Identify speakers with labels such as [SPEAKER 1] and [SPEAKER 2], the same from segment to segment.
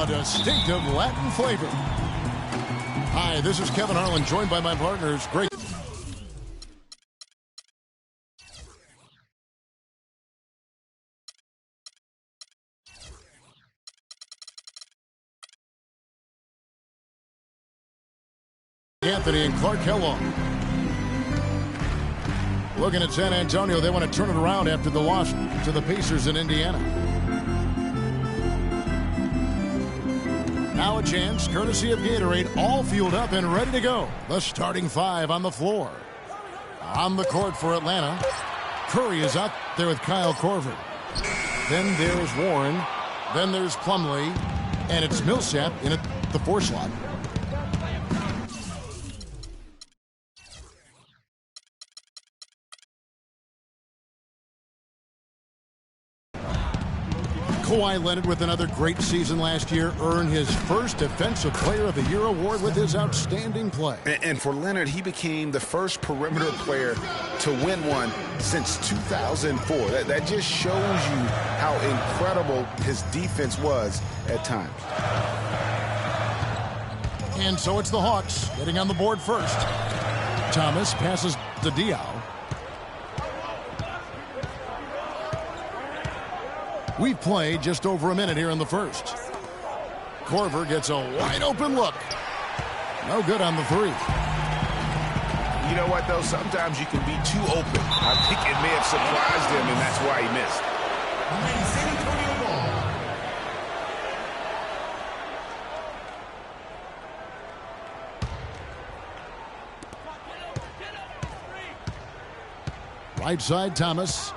[SPEAKER 1] a distinctive Latin flavor. Hi, this is Kevin Harlan, joined by my partners, Greg. Anthony and Clark Kellogg. Looking at San Antonio, they want to turn it around after the loss to the Pacers in Indiana. Now a chance, courtesy of Gatorade, all fueled up and ready to go. The starting five on the floor. On the court for Atlanta, Curry is out there with Kyle Korver. Then there's Warren. Then there's Plumlee. And it's Millsap in at the 4 slot. Kawhi Leonard, with another great season last year, earned his first Defensive Player of the Year award with his outstanding play.
[SPEAKER 2] And for Leonard, he became the first perimeter player to win one since 2004. That just shows you how incredible his defense was at times.
[SPEAKER 1] And so it's the Hawks getting on the board first. Thomas passes to Diaw. We've played just over a minute here in the first. Korver gets a wide-open look. No good on the 3.
[SPEAKER 2] You know what, though? Sometimes you can be too open. I think it may have surprised him, and that's why he missed.
[SPEAKER 1] Right side, Thomas.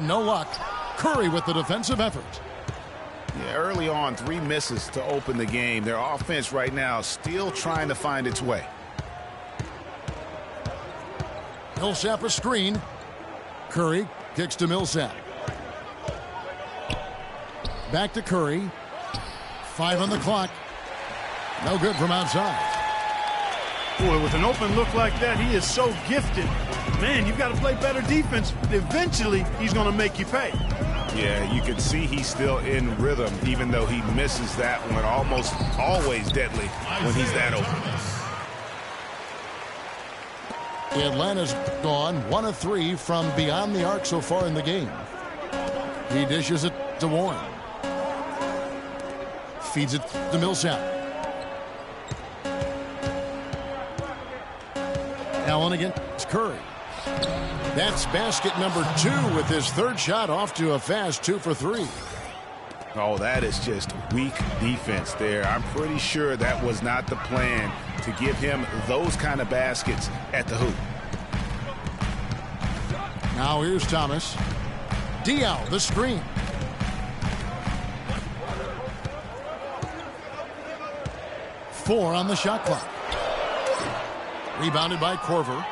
[SPEAKER 1] No luck. Curry with the defensive effort.
[SPEAKER 2] Yeah, early on, 3 misses to open the game. Their offense right now still trying to find its way.
[SPEAKER 1] Millsap a screen. Curry kicks to Millsap. Back to Curry. 5 on the clock. No good from outside.
[SPEAKER 3] Boy, with an open look like that, he is so gifted. Man, you've got to play better defense. Eventually, he's going to make you pay.
[SPEAKER 2] Yeah, you can see he's still in rhythm, even though he misses that one. Almost always deadly when he's that open.
[SPEAKER 1] Atlanta's gone 1 of 3 from beyond the arc so far in the game. He dishes it to Warren. Feeds it to Millsap. Allen against Curry. That's basket number 2 with his 3rd shot, off to a fast 2 for 3.
[SPEAKER 2] Oh, that is just weak defense there. I'm pretty sure that was not the plan to give him those kind of baskets at the hoop.
[SPEAKER 1] Now here's Thomas. Diaw, the screen. Four on the shot clock. Rebounded by Korver.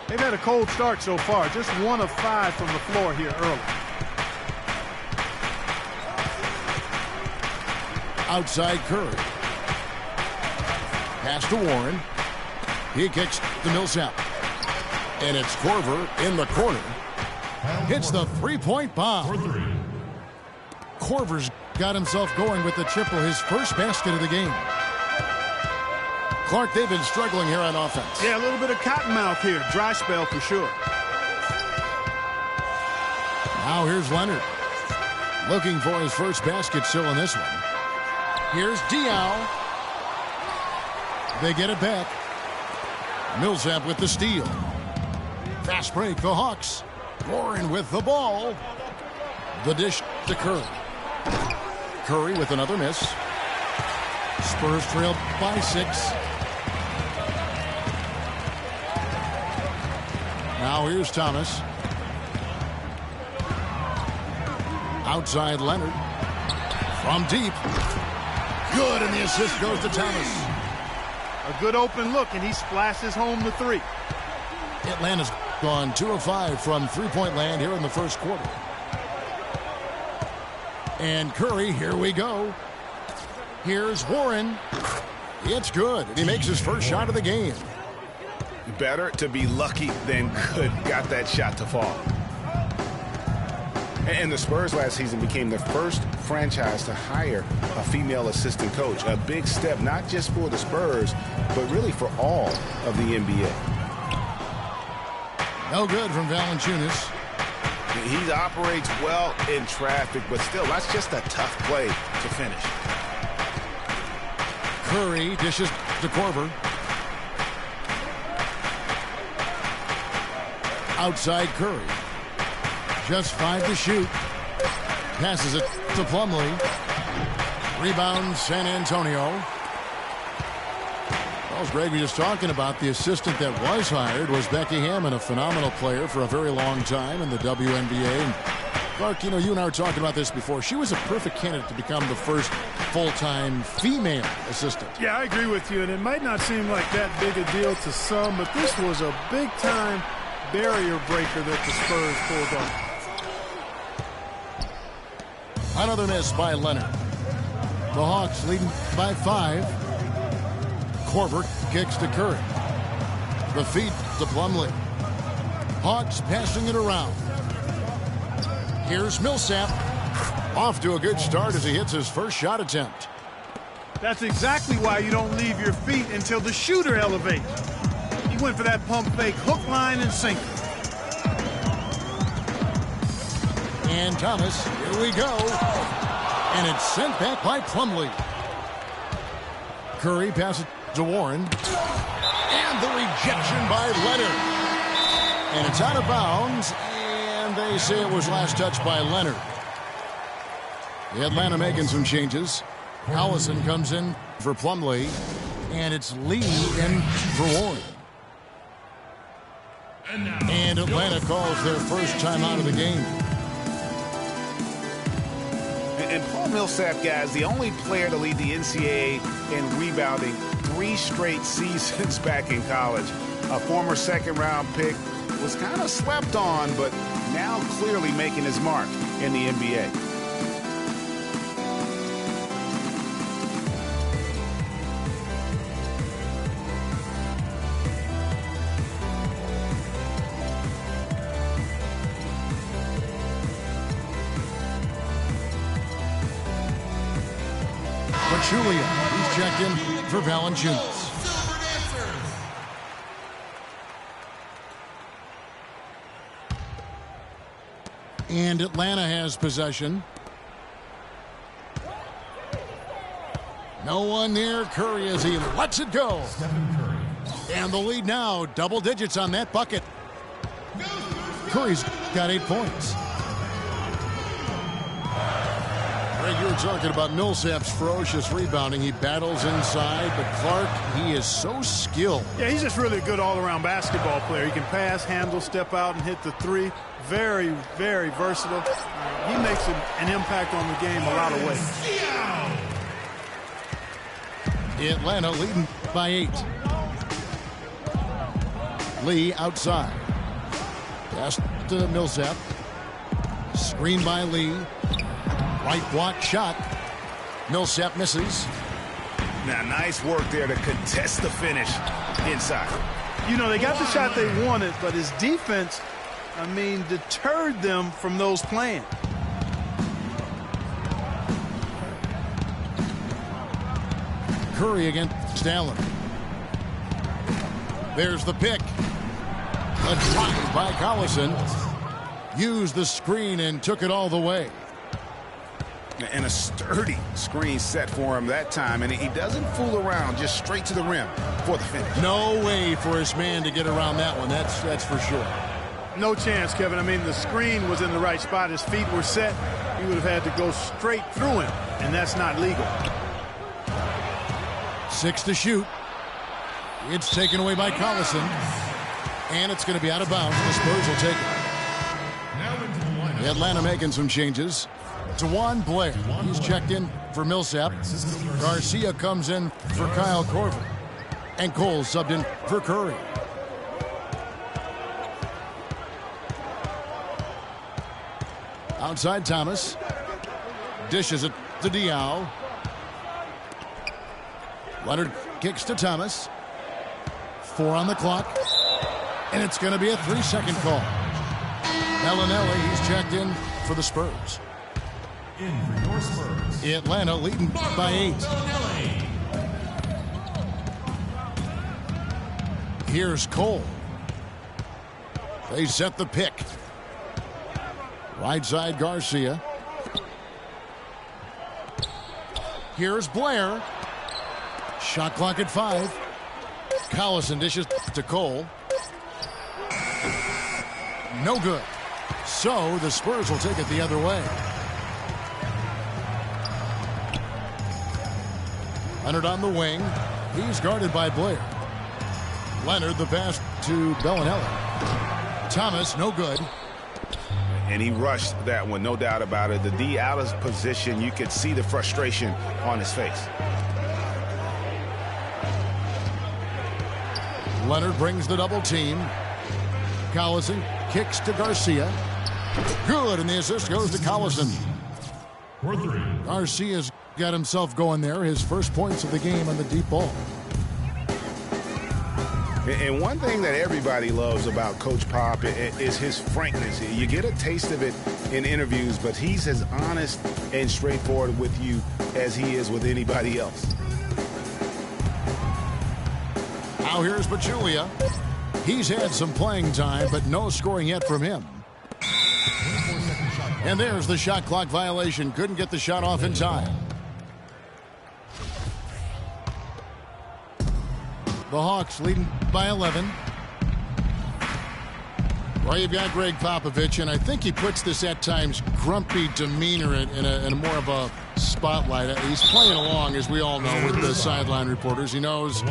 [SPEAKER 3] They've had a cold start so far. Just 1 of 5 from the floor here early.
[SPEAKER 1] Outside Curry. Pass to Warren. He kicks to Millsap. And it's Korver in the corner. Hits the 3-point bomb. Korver's got himself going with the triple, his first basket of the game. Clark, they've been struggling here on offense.
[SPEAKER 3] Yeah, a little bit of cottonmouth here. Dry spell for sure.
[SPEAKER 1] Now here's Leonard. Looking for his first basket still in this one. Here's Diaw. They get it back. Millsap with the steal. Fast break, the Hawks. Warren with the ball. The dish to Curry. Curry with another miss. Spurs trailed by 6. Now here's Thomas. Outside Leonard. From deep. Good, and the assist goes to Thomas.
[SPEAKER 3] A good open look, and he splashes home the 3.
[SPEAKER 1] Atlanta's gone 2 of 5 from three-point land here in the first quarter. And Curry, here we go. Here's Warren. It's good, and he makes his first shot of the game.
[SPEAKER 2] Better to be lucky than good. Got that shot to fall. And the Spurs last season became the first franchise to hire a female assistant coach. A big step, not just for the Spurs, but really for all of the NBA.
[SPEAKER 1] No good from Valanciunas.
[SPEAKER 2] He operates well in traffic, but still, that's just a tough play to finish.
[SPEAKER 1] Curry dishes to Korver. Outside Curry. Just 5 to shoot. Passes it to Plumlee. Rebound San Antonio. Well, as Greg was just talking about, the assistant that was hired was Becky Hammon, a phenomenal player for a very long time in the WNBA. And Clark, you know, you and I were talking about this before. She was a perfect candidate to become the first full-time female assistant.
[SPEAKER 3] Yeah, I agree with you, and it might not seem like that big a deal to some, but this was a big-time barrier breaker that the Spurs pulled off.
[SPEAKER 1] Another miss by Leonard. The Hawks leading by 5. Korver kicks to Curry. The feed to Plumlee. Hawks passing it around. Here's Millsap. Off to a good start as he hits his first shot attempt.
[SPEAKER 3] That's exactly why you don't leave your feet until the shooter elevates. He went for that pump fake, hook, line, and sinker.
[SPEAKER 1] And Thomas, here we go. And it's sent back by Plumlee. Curry passes to Warren. And the rejection by Leonard. And it's out of bounds. And they say it was last touched by Leonard. The Atlanta making some changes. Collison comes in for Plumlee. And it's Lee in for Warren. And Atlanta calls their first time out of the game.
[SPEAKER 2] And Paul Millsap, guys, the only player to lead the NCAA in rebounding 3 straight seasons back in college. A former second-round pick, was kind of slept on, but now clearly making his mark in the NBA.
[SPEAKER 1] Julia, he's checked in for Valanciunas. And Atlanta has possession. No one near Curry as he lets it go. And the lead now, double digits on that bucket. Curry's got 8 points. Greg, you were talking about Millsap's ferocious rebounding. He battles inside, but Clark, he is so skilled.
[SPEAKER 3] Yeah, he's just really a good all-around basketball player. He can pass, handle, step out, and hit the 3. Very, very versatile. He makes an impact on the game a lot of ways.
[SPEAKER 1] Atlanta leading by 8. Lee outside. Pass to Millsap. Screen by Lee. Right block shot. Millsap misses.
[SPEAKER 2] Now, nice work there to contest the finish inside.
[SPEAKER 3] You know, they got the shot they wanted, but his defense, I mean, deterred them from those plans.
[SPEAKER 1] Curry against Allen. There's the pick. A drive by Collison. Used the screen and took it all the way.
[SPEAKER 2] And a sturdy screen set for him that time. And he doesn't fool around, just straight to the rim for the finish.
[SPEAKER 1] No way for his man to get around that one. That's for sure.
[SPEAKER 3] No chance, Kevin. I mean, the screen was in the right spot. His feet were set. He would have had to go straight through him, and that's not legal.
[SPEAKER 1] 6 to shoot. It's taken away by Collison. And it's going to be out of bounds. The Spurs will take it. Atlanta making some changes. Dewan Blair, he's checked in for Millsap. Garcia comes in for Kyle Korver. And Cole subbed in for Curry. Outside Thomas. Dishes it to Diaw. Leonard kicks to Thomas. 4 on the clock. And it's going to be a 3-second call. Bellinelli, he's checked in for the Spurs.
[SPEAKER 4] In for your Spurs,
[SPEAKER 1] Atlanta leading by 8. Here's Cole. They set the pick. Right side Garcia. Here's Blair. Shot clock at 5. Collison dishes to Cole. No good. So the Spurs will take it the other way. Leonard on the wing. He's guarded by Blair. Leonard the pass to Bellinelli. Thomas no good.
[SPEAKER 2] And he rushed that one, no doubt about it. The D out of position, you could see the frustration on his face.
[SPEAKER 1] Leonard brings the double team. Collison kicks to Garcia. Good, and the assist goes to Collison.
[SPEAKER 4] for 3.
[SPEAKER 1] Garcia's got himself going there. His first points of the game on the deep ball.
[SPEAKER 2] And one thing that everybody loves about Coach Pop is his frankness. You get a taste of it in interviews, but he's as honest and straightforward with you as he is with anybody else.
[SPEAKER 1] Now here's Pachulia. He's had some playing time, but no scoring yet from him. And there's the shot clock violation. Couldn't get the shot off in time. The Hawks leading by 11. Well, you've got Greg Popovich, and I think he puts this at times grumpy demeanor in a more of a spotlight. He's playing along, as we all know, with the sideline reporters. He knows,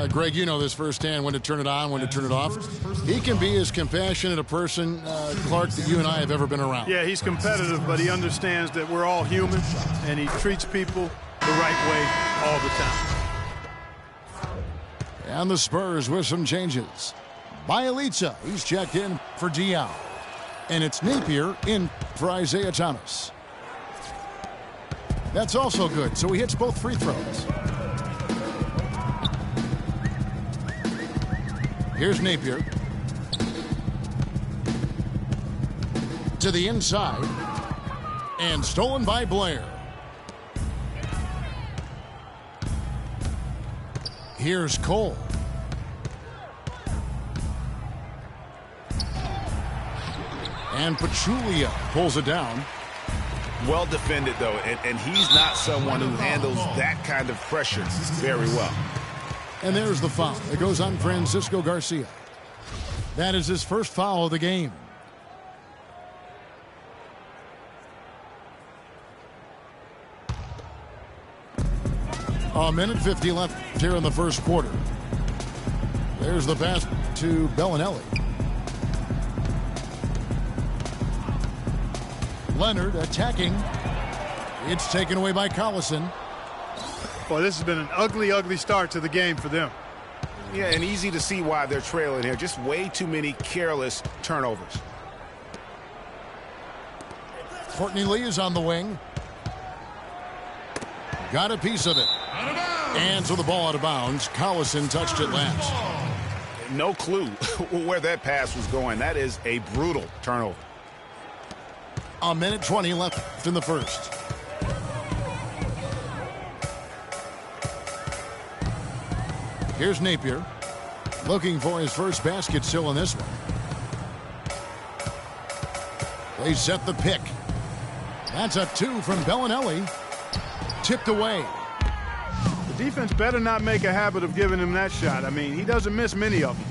[SPEAKER 1] Greg, you know this firsthand, when to turn it on, when to turn it off. He can be as compassionate a person, Clark, that you and I have ever been around.
[SPEAKER 3] Yeah, he's competitive, but he understands that we're all human, and he treats people the right way all the time.
[SPEAKER 1] And the Spurs with some changes. Bielitsa, he's checked in for Diao. And it's Napier in for Isaiah Thomas. That's also good, so he hits both free throws. Here's Napier. To the inside. And stolen by Blair. Here's Cole. And Pachulia pulls it down.
[SPEAKER 2] Well defended, though, and he's not someone who handles that kind of pressure very well.
[SPEAKER 1] And there's the foul. It goes on Francisco Garcia. That is his first foul of the game. A minute 50 left here in the first quarter. There's the pass to Bellinelli. Leonard attacking. It's taken away by Collison.
[SPEAKER 3] Boy, this has been an ugly, ugly start to the game for them.
[SPEAKER 2] Yeah, and easy to see why they're trailing here. Just way too many careless turnovers.
[SPEAKER 1] Courtney Lee is on the wing. Got a piece of it. And so the ball out of bounds. Collison touched it last.
[SPEAKER 2] No clue where that pass was going. That is a brutal turnover.
[SPEAKER 1] A minute 20 left in the first. Here's Napier. Looking for his first basket still in this one. They set the pick. That's a 2 from Bellinelli. Tipped away.
[SPEAKER 3] The defense better not make a habit of giving him that shot. I mean, he doesn't miss many of them.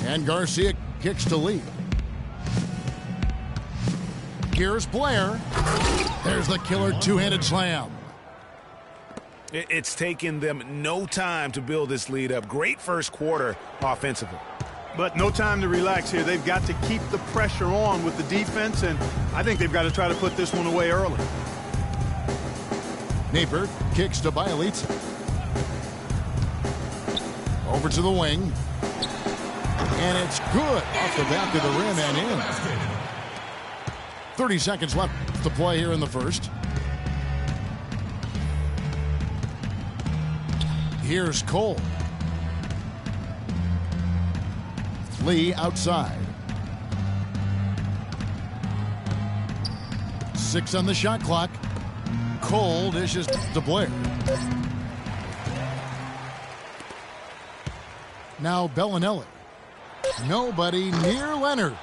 [SPEAKER 1] And Garcia kicks to Lee. Here's Blair. There's the killer two-handed slam.
[SPEAKER 2] It's taken them no time to build this lead up. Great first quarter offensively.
[SPEAKER 3] But no time to relax here. They've got to keep the pressure on with the defense, and I think they've got to try to put this one away early.
[SPEAKER 1] Napier kicks to Bielitsa. Over to the wing. And it's good off the back of the rim and in. 30 seconds left to play here in the first. Here's Cole. Lee outside. 6 on the shot clock. Cole dishes to Blair. Now Bellinelli. Nobody near Leonard.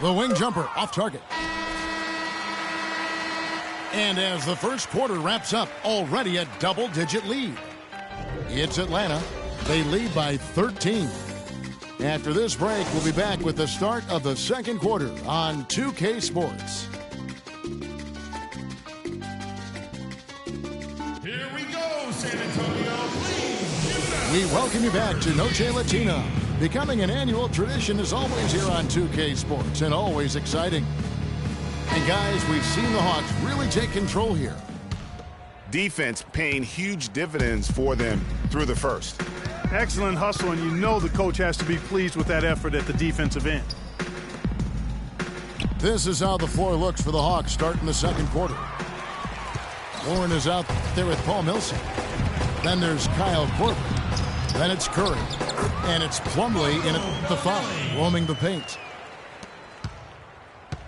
[SPEAKER 1] The wing jumper off target. And as the first quarter wraps up, already a double-digit lead. It's Atlanta. They lead by 13. After this break, we'll be back with the start of the second quarter on 2K Sports.
[SPEAKER 4] Here we go, San Antonio. Please.
[SPEAKER 1] We welcome you back to Noche Latina. Becoming an annual tradition is always here on 2K Sports and always exciting. And guys, we've seen the Hawks really take control here.
[SPEAKER 2] Defense paying huge dividends for them through the first.
[SPEAKER 3] Excellent hustle, and you know the coach has to be pleased with that effort at the defensive end.
[SPEAKER 1] This is how the floor looks for the Hawks starting the second quarter. Warren is out there with Paul Millsap. Then there's Kyle Korver. Then it's Curry. And it's Plumlee in at the foul, roaming the paint.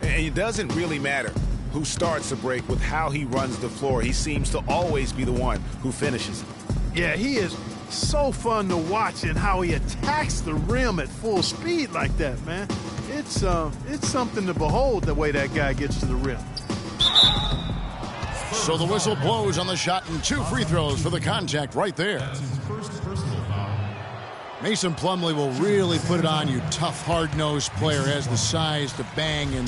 [SPEAKER 2] And it doesn't really matter who starts the break with how he runs the floor. He seems to always be the one who finishes.
[SPEAKER 3] Yeah, he is so fun to watch and how he attacks the rim at full speed like that, man. It's something to behold the way that guy gets to the rim.
[SPEAKER 1] So the whistle blows on the shot and 2 free throws for the contact right there.
[SPEAKER 4] That's his first personal foul.
[SPEAKER 1] Mason Plumlee will really put it on you. Tough, hard-nosed player, has the size to bang and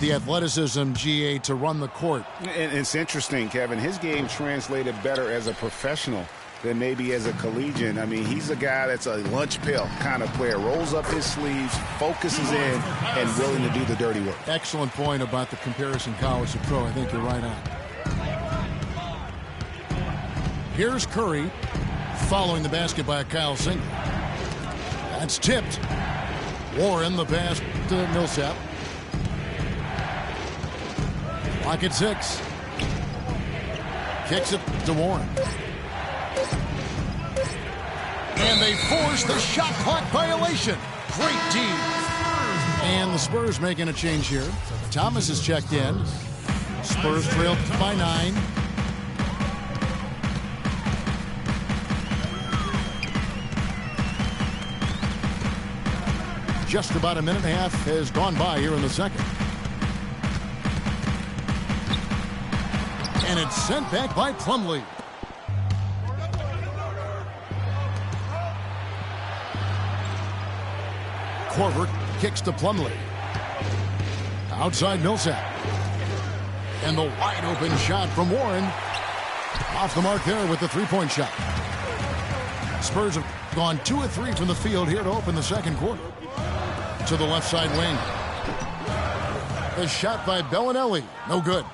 [SPEAKER 1] the athleticism, GA, to run the court.
[SPEAKER 2] And it's interesting, Kevin. His game translated better as a professional than maybe as a collegiate. I mean, he's a guy that's a lunch pail kind of player. Rolls up his sleeves, focuses in, and willing to do the dirty work.
[SPEAKER 1] Excellent point about the comparison college to pro. I think you're right on. Here's Curry, following the basket by Kyle Singer. That's tipped. Warren, the pass to Millsap. Clock at 6. Kicks it to Warren. And they force the shot clock violation. Great D. And the Spurs making a change here. Thomas is checked in. Spurs trailed by 9. Just about a minute and a half has gone by here in the second. And it's sent back by Plumlee. Korver kicks to Plumlee. Outside Millsap. And the wide open shot from Warren. Off the mark there with the three-point shot. Spurs have gone 2 of 3 from the field here to open the second quarter. To the left side wing. The shot by Bellinelli. No good.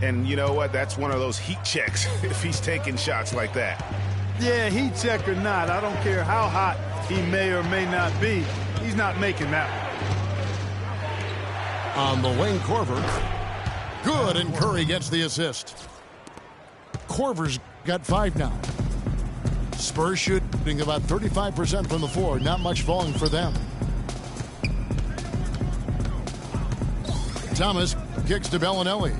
[SPEAKER 2] And you know what? That's one of those heat checks if he's taking shots like that.
[SPEAKER 3] Yeah, heat check or not, I don't care how hot he may or may not be. He's not making that one.
[SPEAKER 1] On the wing, Korver. Good, and Curry gets the assist. Korver's got 5 now. Spurs shooting about 35% from the floor. Not much falling for them. Thomas kicks to Bellinelli.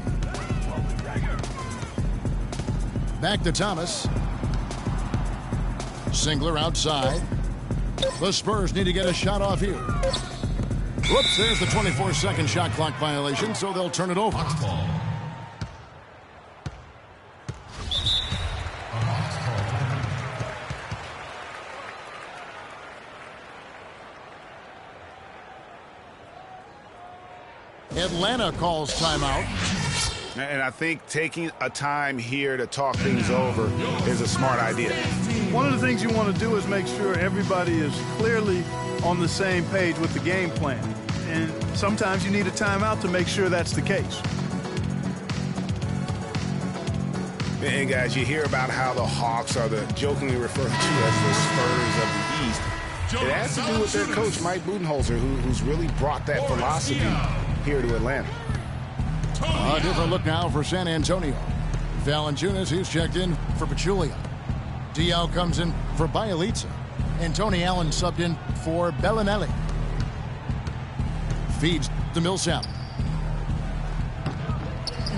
[SPEAKER 1] Back to Thomas. Singler outside. The Spurs need to get a shot off here. Whoops, there's the 24-second shot clock violation, so they'll turn it over.
[SPEAKER 4] Hawks ball. A Hawks ball.
[SPEAKER 1] Atlanta calls timeout.
[SPEAKER 2] And I think taking a time here to talk things over is a smart idea.
[SPEAKER 3] One of the things you want to do is make sure everybody is clearly on the same page with the game plan. And sometimes you need a timeout to make sure that's the case.
[SPEAKER 2] And guys, you hear about how the Hawks are the jokingly referred to as the Spurs of the East. It has to do with their coach, Mike Budenholzer, who's really brought that philosophy here to Atlanta.
[SPEAKER 1] A different look now for San Antonio. Valanciunas, he's checked in for Pachulia. Diaw comes in for Bielitsa. And Tony Allen subbed in for Bellinelli. Feeds to Millsap.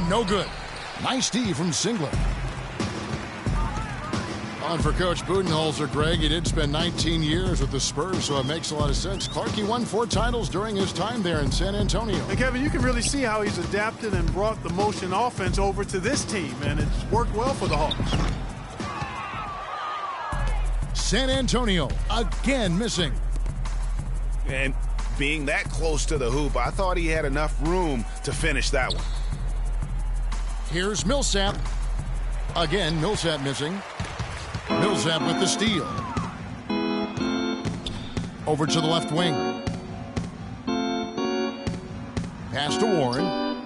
[SPEAKER 1] No good. Nice D from Singler. On for Coach Budenholzer, Greg. He did spend 19 years with the Spurs, so it makes a lot of sense. Clarkie won 4 titles during his time there in San Antonio.
[SPEAKER 3] And Kevin, you can really see how he's adapted and brought the motion offense over to this team, and it's worked well for the Hawks.
[SPEAKER 1] San Antonio again missing.
[SPEAKER 2] And being that close to the hoop, I thought he had enough room to finish that one.
[SPEAKER 1] Here's Millsap. Again, Millsap missing. Millsap with the steal. Over to the left wing. Pass to Warren.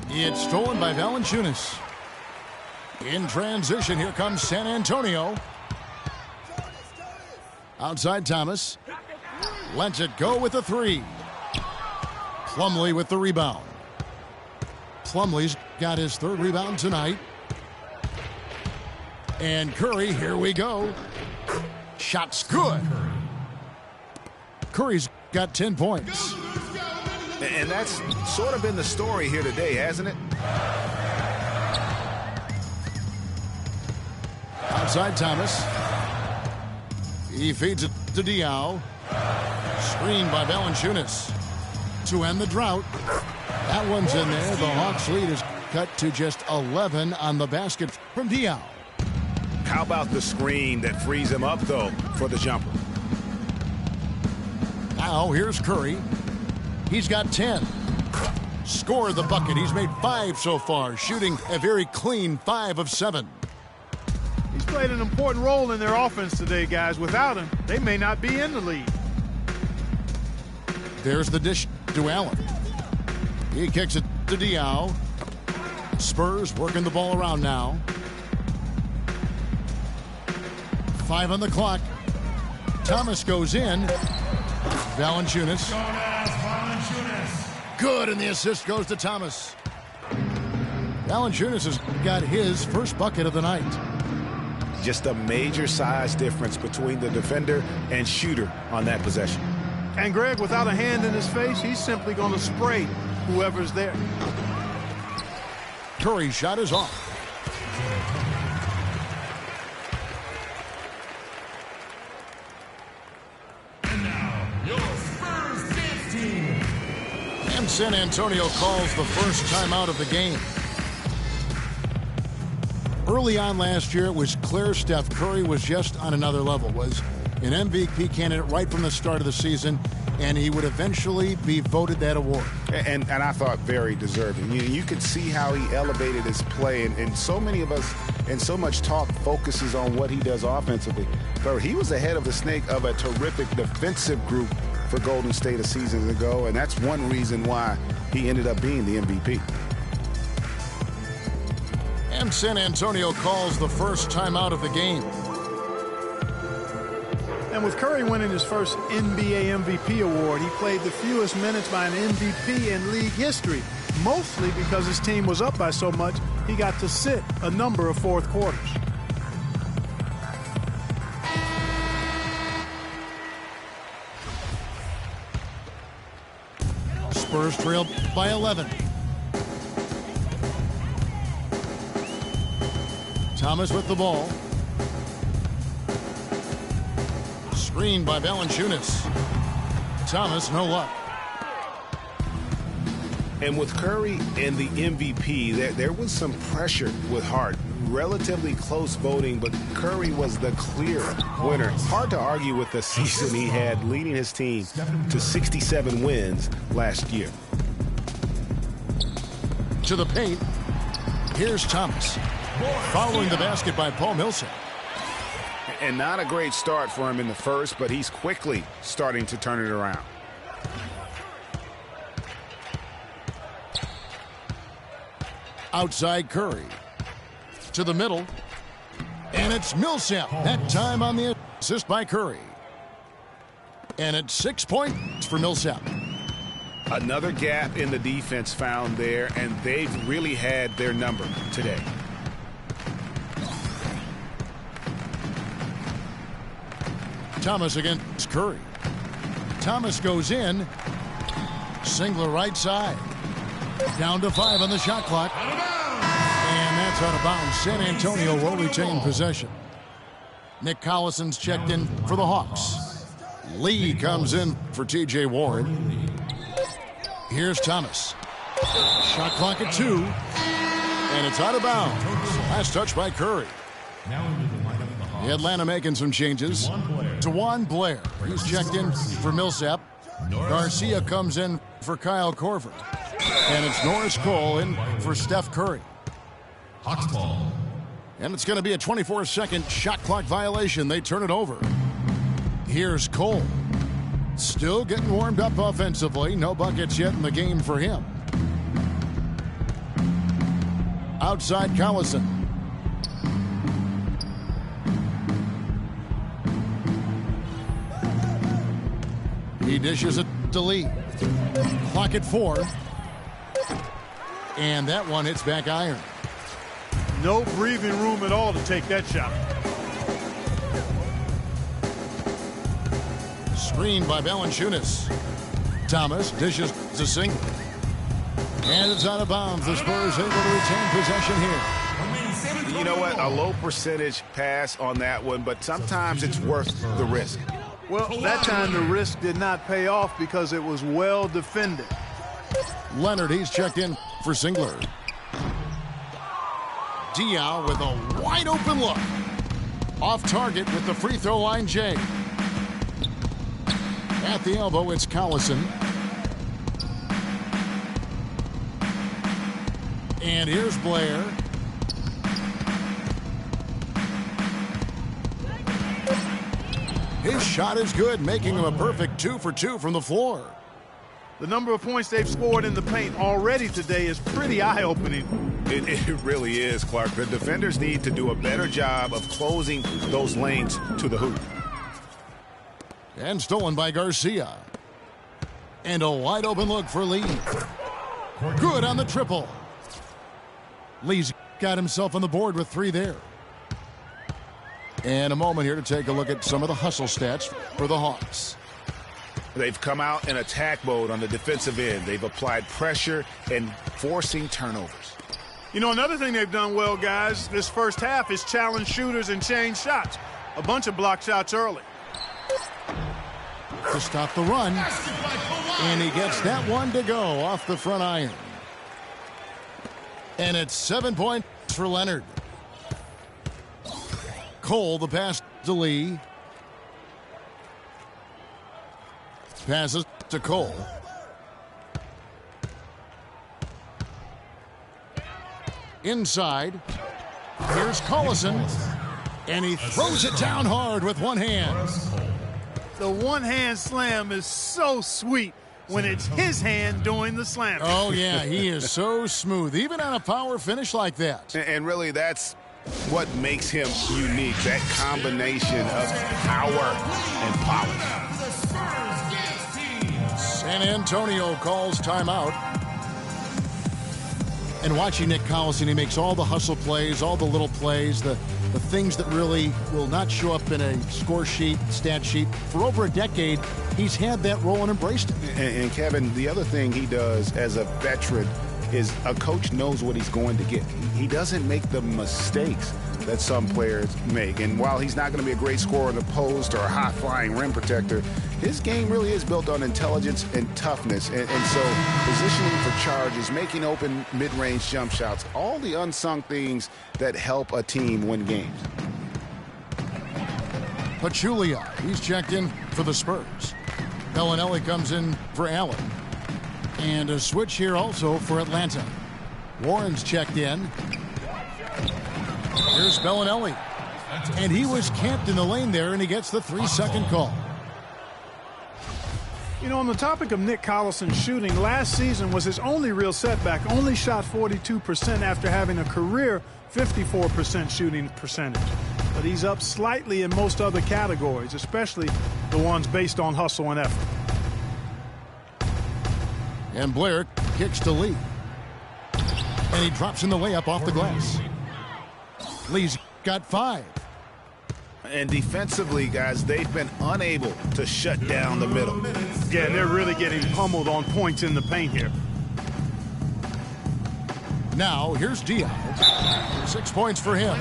[SPEAKER 1] It's stolen by Valanciunas. In transition, here comes San Antonio. Outside Thomas. Lets it go with the 3. Plumlee with the rebound. Plumlee's got his 3rd rebound tonight. And Curry, here we go. Shot's good. Curry's got 10 points.
[SPEAKER 2] And that's sort of been the story here today, hasn't it?
[SPEAKER 1] Outside Thomas. He feeds it to Diaw. Screened by Valanciunas. To end the drought. That one's in there. The Hawks lead is cut to just 11 on the basket from Diaw.
[SPEAKER 2] How about the screen that frees him up, though, for the jumper?
[SPEAKER 1] Now here's Curry. He's got 10. Scored the bucket. He's made 5 so far, shooting a very clean 5 of 7.
[SPEAKER 3] He's played an important role in their offense today, guys. Without him, they may not be in the lead.
[SPEAKER 1] There's the dish to Allen. He kicks it to Diaw. Spurs working the ball around now. 5 on the clock. Thomas goes in. Valanciunas. Good, and the assist goes to Thomas. Valanciunas has got his first bucket of the night.
[SPEAKER 2] Just a major size difference between the defender and shooter on that possession.
[SPEAKER 3] And Greg, without a hand in his face, he's simply going to spray whoever's there.
[SPEAKER 1] Curry's shot is off.
[SPEAKER 4] And now, your Spurs dance team.
[SPEAKER 1] And San Antonio calls the first timeout of the game. Early on last year, it was clear Steph Curry was just on another level, was an MVP candidate right from the start of the season, and he would eventually be voted that award.
[SPEAKER 2] And I thought very deserving. You could see how he elevated his play, and so many of us and so much talk focuses on what he does offensively. But he was ahead of the snake of a terrific defensive group for Golden State a season ago, and that's one reason why he ended up being the MVP.
[SPEAKER 1] And San Antonio calls the first timeout of the game.
[SPEAKER 3] And with Curry winning his first NBA MVP award, he played the fewest minutes by an MVP in league history, mostly because his team was up by so much he got to sit a number of fourth quarters.
[SPEAKER 1] Spurs trail by 11. Thomas with the ball. Screened by Valanciunas. Thomas, no luck.
[SPEAKER 2] And with Curry and the MVP, there was some pressure with Hart. Relatively close voting, but Curry was the clear winner. Hard to argue with the season he had, leading his team to 67 wins last year.
[SPEAKER 1] To the paint. Here's Thomas. Following the basket by Paul Millsap.
[SPEAKER 2] And not a great start for him in the first, but he's quickly starting to turn it around.
[SPEAKER 1] Outside Curry. To the middle. And it's Millsap. That time on the assist by Curry. And it's 6 points for Millsap.
[SPEAKER 2] Another gap in the defense found there, and they've really had their number today.
[SPEAKER 1] Thomas against Curry. Thomas goes in. Singler right side. Down to 5 on the shot clock. And that's out of bounds. San Antonio will retain possession. Nick Collison's checked in for the Hawks. Lee comes in for T.J. Ward. Here's Thomas. Shot clock at 2. And it's out of bounds. Last touch by Curry. The Atlanta making some changes. DeJuan Blair. He's checked in for Millsap. Garcia comes in for Kyle Korver. And it's Norris Cole in for Steph Curry.
[SPEAKER 4] Hawks ball.
[SPEAKER 1] And it's going to be a 24-second shot clock violation. They turn it over. Here's Cole. Still getting warmed up offensively. No buckets yet in the game for him. Outside Collison. He dishes it to Lee. Clock at 4. And that one hits back iron.
[SPEAKER 3] No breathing room at all to take that shot.
[SPEAKER 1] Screened by Valanciunas. Thomas dishes to single. And it's out of bounds. The Spurs able to retain possession here.
[SPEAKER 2] You know what? A low percentage pass on that one, but sometimes it's worth the risk.
[SPEAKER 3] Well, that time the risk did not pay off because it was well defended.
[SPEAKER 1] Leonard, he's checked in for Singler. Diaw with a wide open look. Off target with the free throw line, Jay. At the elbow, it's Collison. And here's Blair. His shot is good, making him a perfect 2 for 2 from the floor.
[SPEAKER 3] The number of points they've scored in the paint already today is pretty eye-opening.
[SPEAKER 2] It really is, Clark. The defenders need to do a better job of closing those lanes to the hoop.
[SPEAKER 1] And stolen by Garcia. And a wide open look for Lee. Good on the triple. Lee's got himself on the board with 3 there. And a moment here to take a look at some of the hustle stats for the Hawks.
[SPEAKER 2] They've come out in attack mode on the defensive end. They've applied pressure and forcing turnovers.
[SPEAKER 3] You know, another thing they've done well, guys, this first half is challenge shooters and change shots. A bunch of block shots early.
[SPEAKER 1] To stop the run. And he gets that one to go off the front iron. And it's 7 points for Leonard. Cole, the pass to Lee. Passes to Cole. Inside. Here's Collison. And he throws it down hard with one hand.
[SPEAKER 3] The one-hand slam is so sweet when it's his hand doing the slam.
[SPEAKER 1] Oh, yeah, he is so smooth, even on a power finish like that.
[SPEAKER 2] And really, that's what makes him unique, that combination of power and polish.
[SPEAKER 1] San Antonio calls timeout. And watching Nick Collison, he makes all the hustle plays, all the little plays, the things that really will not show up in a score sheet, stat sheet. For over a decade, he's had that role and embraced it.
[SPEAKER 2] And Kevin, the other thing he does as a veteran is a coach knows what he's going to get. He doesn't make the mistakes that some players make. And while he's not going to be a great scorer in the post or a high-flying rim protector, his game really is built on intelligence and toughness. And so positioning for charges, making open mid-range jump shots, all the unsung things that help a team win games.
[SPEAKER 1] Pachulia, he's checked in for the Spurs. Bellinelli comes in for Allen. And a switch here also for Atlanta. Warren's checked in. Here's Bellinelli. And he was camped in the lane there, and he gets the 3-second call.
[SPEAKER 3] You know, on the topic of Nick Collison's shooting, last season was his only real setback. Only shot 42% after having a career 54% shooting percentage. But he's up slightly in most other categories, especially the ones based on hustle and effort.
[SPEAKER 1] And Blair kicks to Lee. And he drops in the layup off the glass. Lee's got 5.
[SPEAKER 2] And defensively, guys, they've been unable to shut down the middle.
[SPEAKER 3] Yeah, they're really getting pummeled on points in the paint here.
[SPEAKER 1] Now, here's Diaz. 6 points for him.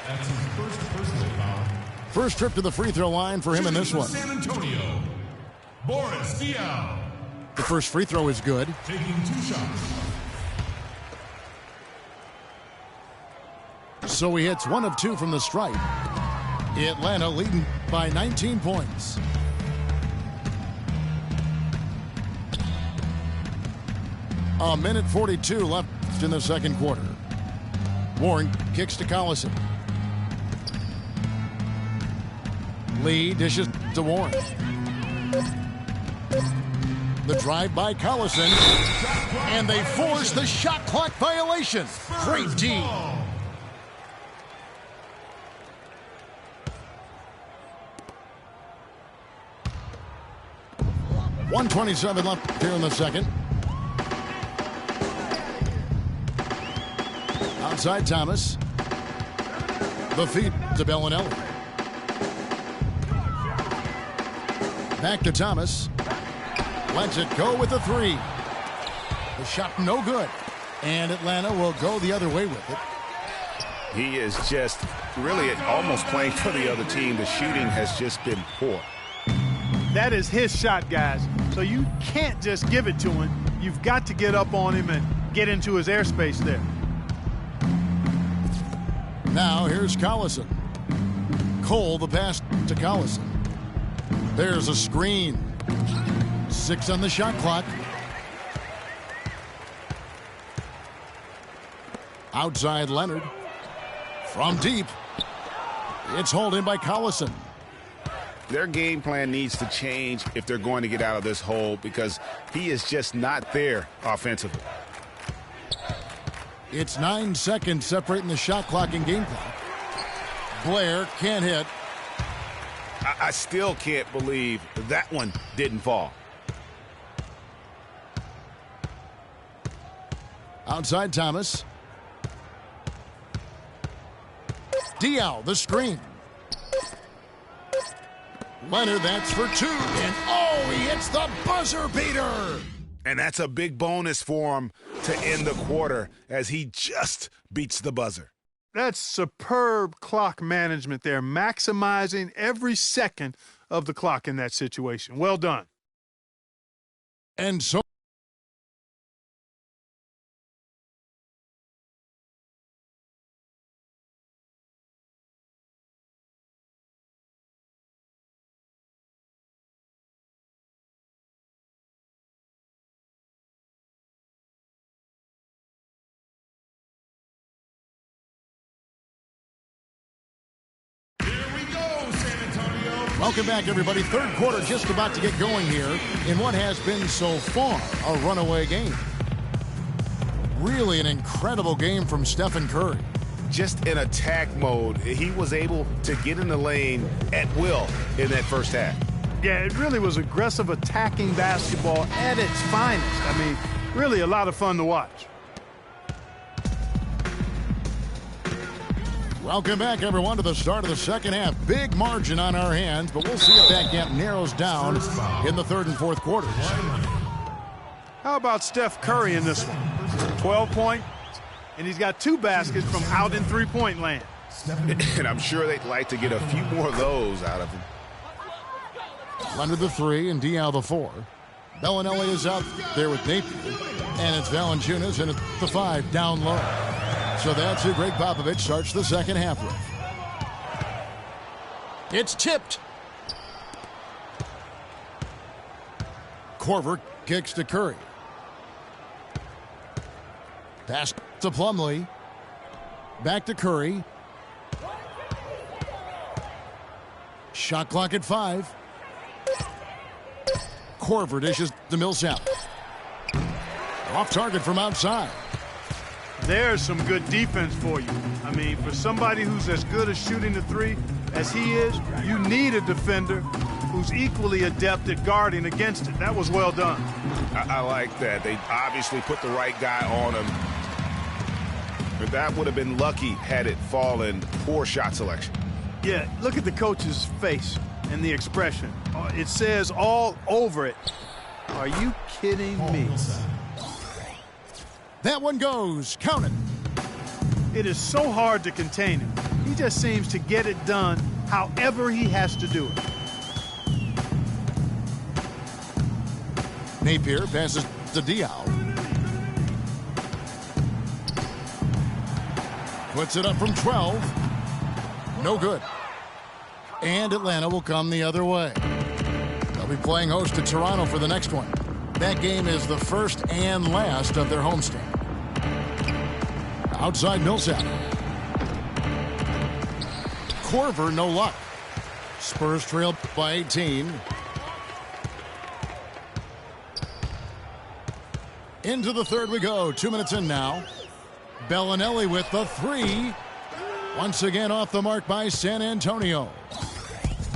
[SPEAKER 4] That's his first personal foul.
[SPEAKER 1] First trip to the free throw line for him in this one.
[SPEAKER 4] San Antonio, Boris Diaw.
[SPEAKER 1] The first free throw is good.
[SPEAKER 4] Taking 2 shots.
[SPEAKER 1] So he hits 1 of 2 from the stripe. Atlanta leading by 19 points. A minute 42 left in the second quarter. Warren kicks to Collison. Lee dishes to Warren. The drive by Collison. And they force the shot clock violation. Great D. 1:27 left here in the second. Outside Thomas. The feed to Bellinelli. Back to Thomas. Lets it go with the 3. The shot no good. And Atlanta will go the other way with it.
[SPEAKER 2] He is just really almost playing for the other team. The shooting has just been poor.
[SPEAKER 3] That is his shot, guys. So you can't just give it to him. You've got to get up on him and get into his airspace there.
[SPEAKER 1] Now here's Collison. Cole the pass to Collison. There's a screen. 6 on the shot clock. Outside Leonard. From deep. It's hauled in by Collison.
[SPEAKER 2] Their game plan needs to change if they're going to get out of this hole because he is just not there offensively.
[SPEAKER 1] It's 9 seconds separating the shot clock and game clock. Blair can't hit.
[SPEAKER 2] I still can't believe that one didn't fall.
[SPEAKER 1] Outside Thomas. Diaw, the screen. Leonard, that's for 2. And oh, he hits the buzzer beater.
[SPEAKER 2] And that's a big bonus for him to end the quarter as he just beats the buzzer.
[SPEAKER 3] That's superb clock management there, maximizing every second of the clock in that situation. Well done.
[SPEAKER 1] And so welcome back, everybody. Third quarter just about to get going here in what has been so far a runaway game. Really an incredible game from Stephen Curry.
[SPEAKER 2] Just in attack mode, he was able to get in the lane at will in that first half.
[SPEAKER 3] Yeah, it really was aggressive attacking basketball at its finest. I mean, really a lot of fun to watch.
[SPEAKER 1] Welcome back, everyone, to the start of the second half. Big margin on our hands, but we'll see if that gap narrows down in the third and fourth quarters.
[SPEAKER 3] How about Steph Curry in this one? 12 points, and he's got 2 baskets from out in three-point land.
[SPEAKER 2] And I'm sure they'd like to get a few more of those out of him.
[SPEAKER 1] Leonard the 3 and Diaw the 4. Bellinelli is out there with Napier, and it's Valanciunas, and it's the 5 down low. So that's who Greg Popovich starts the second half with. It's tipped. Korver kicks to Curry. Pass to Plumlee. Back to Curry. Shot clock at 5. Korver dishes to Millsap. Off target from outside.
[SPEAKER 3] There's some good defense for you. I mean, for somebody who's as good at shooting the 3 as he is, you need a defender who's equally adept at guarding against it. That was well done.
[SPEAKER 2] I like that. They obviously put the right guy on him. But that would have been lucky had it fallen. Poor shot selection.
[SPEAKER 3] Yeah, look at the coach's face and the expression. It says all over it. Are you kidding me?
[SPEAKER 1] That one goes. Count it.
[SPEAKER 3] It is so hard to contain him. He just seems to get it done however he has to do it.
[SPEAKER 1] Napier passes to Diaw. Puts it up from 12. No good. And Atlanta will come the other way. They'll be playing host to Toronto for the next one. That game is the first and last of their homestand. Outside Millsap. Korver, no luck. Spurs trail by 18. Into the third we go. 2 minutes in now. Bellinelli with the three. Once again off the mark by San Antonio.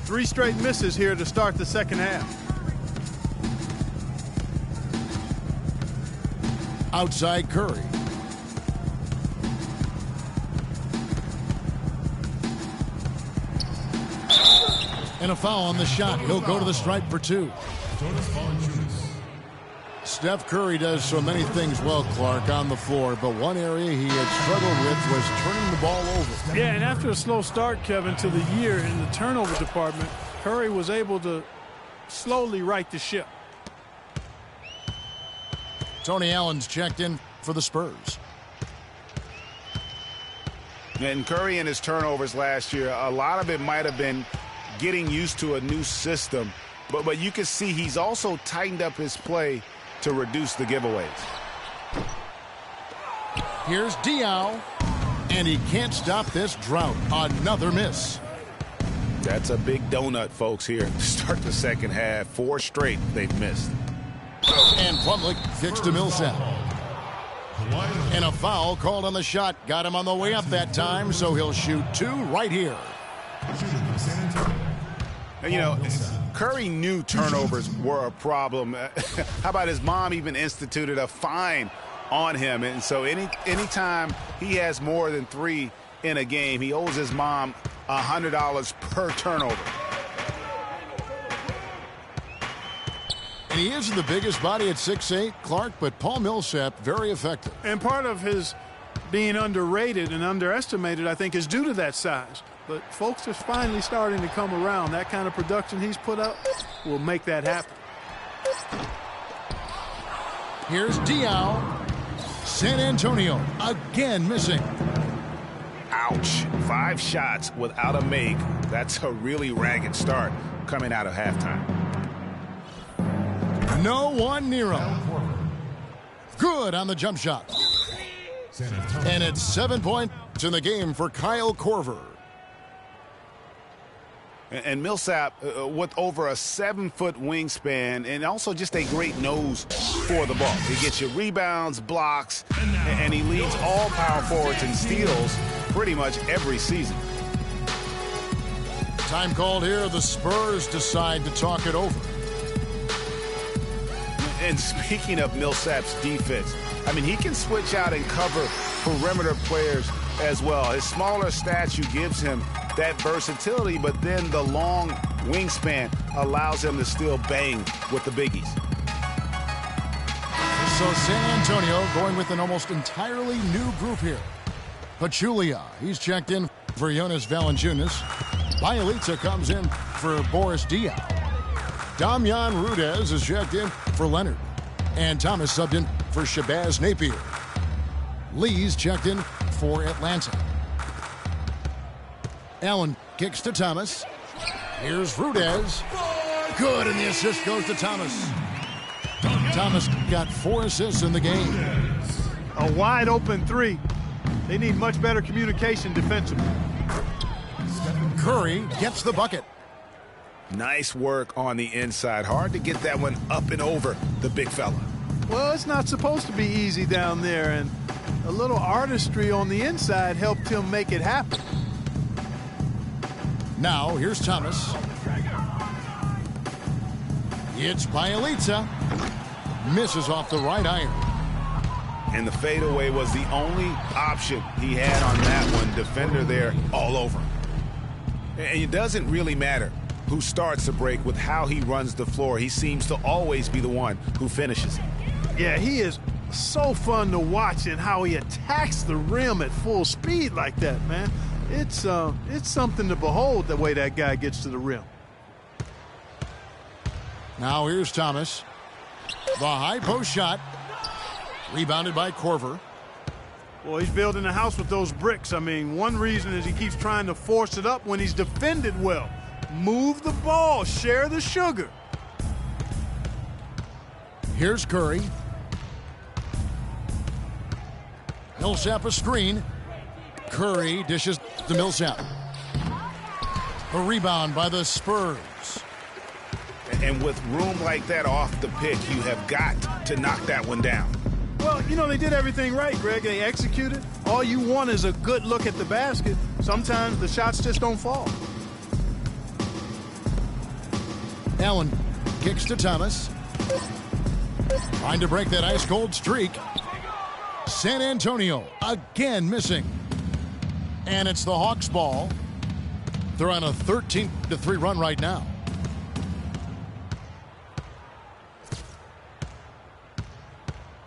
[SPEAKER 3] 3 straight misses here to start the second half.
[SPEAKER 1] Outside Curry. And a foul on the shot. He'll go to the stripe for 2. Steph Curry does so many things well, Clark, on the floor, but one area he had struggled with was turning the ball over.
[SPEAKER 3] Yeah, and after a slow start, Kevin, to the year in the turnover department, Curry was able to slowly right the ship.
[SPEAKER 1] Tony Allen's checked in for the Spurs.
[SPEAKER 2] And Curry and his turnovers last year, a lot of it might have been getting used to a new system, but you can see he's also tightened up his play to reduce the giveaways.
[SPEAKER 1] Here's Diaw, and he can't stop this drought. Another miss.
[SPEAKER 2] That's a big donut, folks, here to start the second half. 4 straight they've missed.
[SPEAKER 1] And Plumlee fixed to Millsap. And a foul called on the shot. Got him on the way up that time, so he'll shoot 2 right here.
[SPEAKER 2] You know, Curry knew turnovers were a problem. How about his mom even instituted a fine on him? And so anytime he has more than 3 in a game, he owes his mom $100 per turnover.
[SPEAKER 1] And he isn't the biggest body at 6'8", Clark, but Paul Millsap, very effective.
[SPEAKER 3] And part of his being underrated and underestimated, I think, is due to that size. But folks are finally starting to come around. That kind of production he's put up will make that happen.
[SPEAKER 1] Here's Diaw. San Antonio again missing.
[SPEAKER 2] Ouch. 5 shots without a make. That's a really ragged start coming out of halftime.
[SPEAKER 1] No one near him. Good on the jump shot. And it's 7 points in the game for Kyle Korver.
[SPEAKER 2] And Millsap with over a 7-foot wingspan and also just a great nose for the ball. He gets you rebounds, blocks, and he leads all power forwards in steals pretty much every season.
[SPEAKER 1] Time called here. The Spurs decide to talk it over.
[SPEAKER 2] And speaking of Millsap's defense, I mean, he can switch out and cover perimeter players as well. His smaller stature gives him that versatility, but then the long wingspan allows him to still bang with the biggies.
[SPEAKER 1] So San Antonio going with an almost entirely new group here. Pachulia, he's checked in for Jonas Valanciunas. Bielitsa comes in for Boris Diaw. Damian Rudez is checked in for Leonard. And Thomas subbed in for Shabazz Napier. Lee's checked in for Atlanta. Allen kicks to Thomas. Here's Rudez. Good, and the assist goes to Thomas. Thomas got 4 assists in the game.
[SPEAKER 3] A wide open 3. They need much better communication defensively.
[SPEAKER 1] Curry gets the bucket.
[SPEAKER 2] Nice work on the inside. Hard to get that one up and over the big fella.
[SPEAKER 3] Well, it's not supposed to be easy down there, and a little artistry on the inside helped him make it happen.
[SPEAKER 1] Now, here's Thomas. It's Bielitsa. Misses off the right iron.
[SPEAKER 2] And the fadeaway was the only option he had on that one. Defender there all over him. And it doesn't really matter who starts the break with how he runs the floor. He seems to always be the one who finishes it.
[SPEAKER 3] Yeah, he is So fun to watch and how he attacks the rim at full speed like that, man. It's something to behold the way that guy gets to the rim.
[SPEAKER 1] Now here's Thomas. The high post shot. Rebounded by Korver.
[SPEAKER 3] Well, he's building a house with those bricks. I mean, one reason is he keeps trying to force it up when he's defended well. Move the ball, share the sugar.
[SPEAKER 1] Here's Curry. Millsap a screen. Curry dishes to Millsap. A rebound by the Spurs.
[SPEAKER 2] And with room like that off the pick, you have got to knock that one down.
[SPEAKER 3] Well, you know, they did everything right, Greg. They executed. All you want is a good look at the basket. Sometimes the shots just don't fall.
[SPEAKER 1] Allen kicks to Thomas. Trying to break that ice-cold streak. San Antonio again missing. And it's the Hawks' ball. They're on a 13-3 run right now.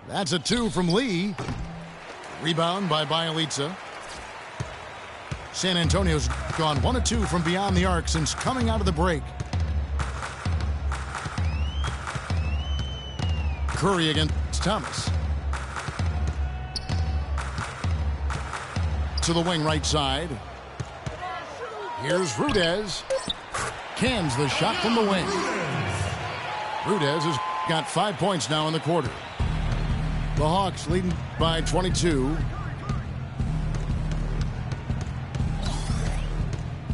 [SPEAKER 1] That's a 2 from Lee. Rebound by Bielitsa. San Antonio's gone 1 of 2 from beyond the arc since coming out of the break. Curry against Thomas. To the wing right side. Here's Rudez. Cans the shot from the wing. Rudez has got 5 points now in the quarter. The Hawks leading by 22.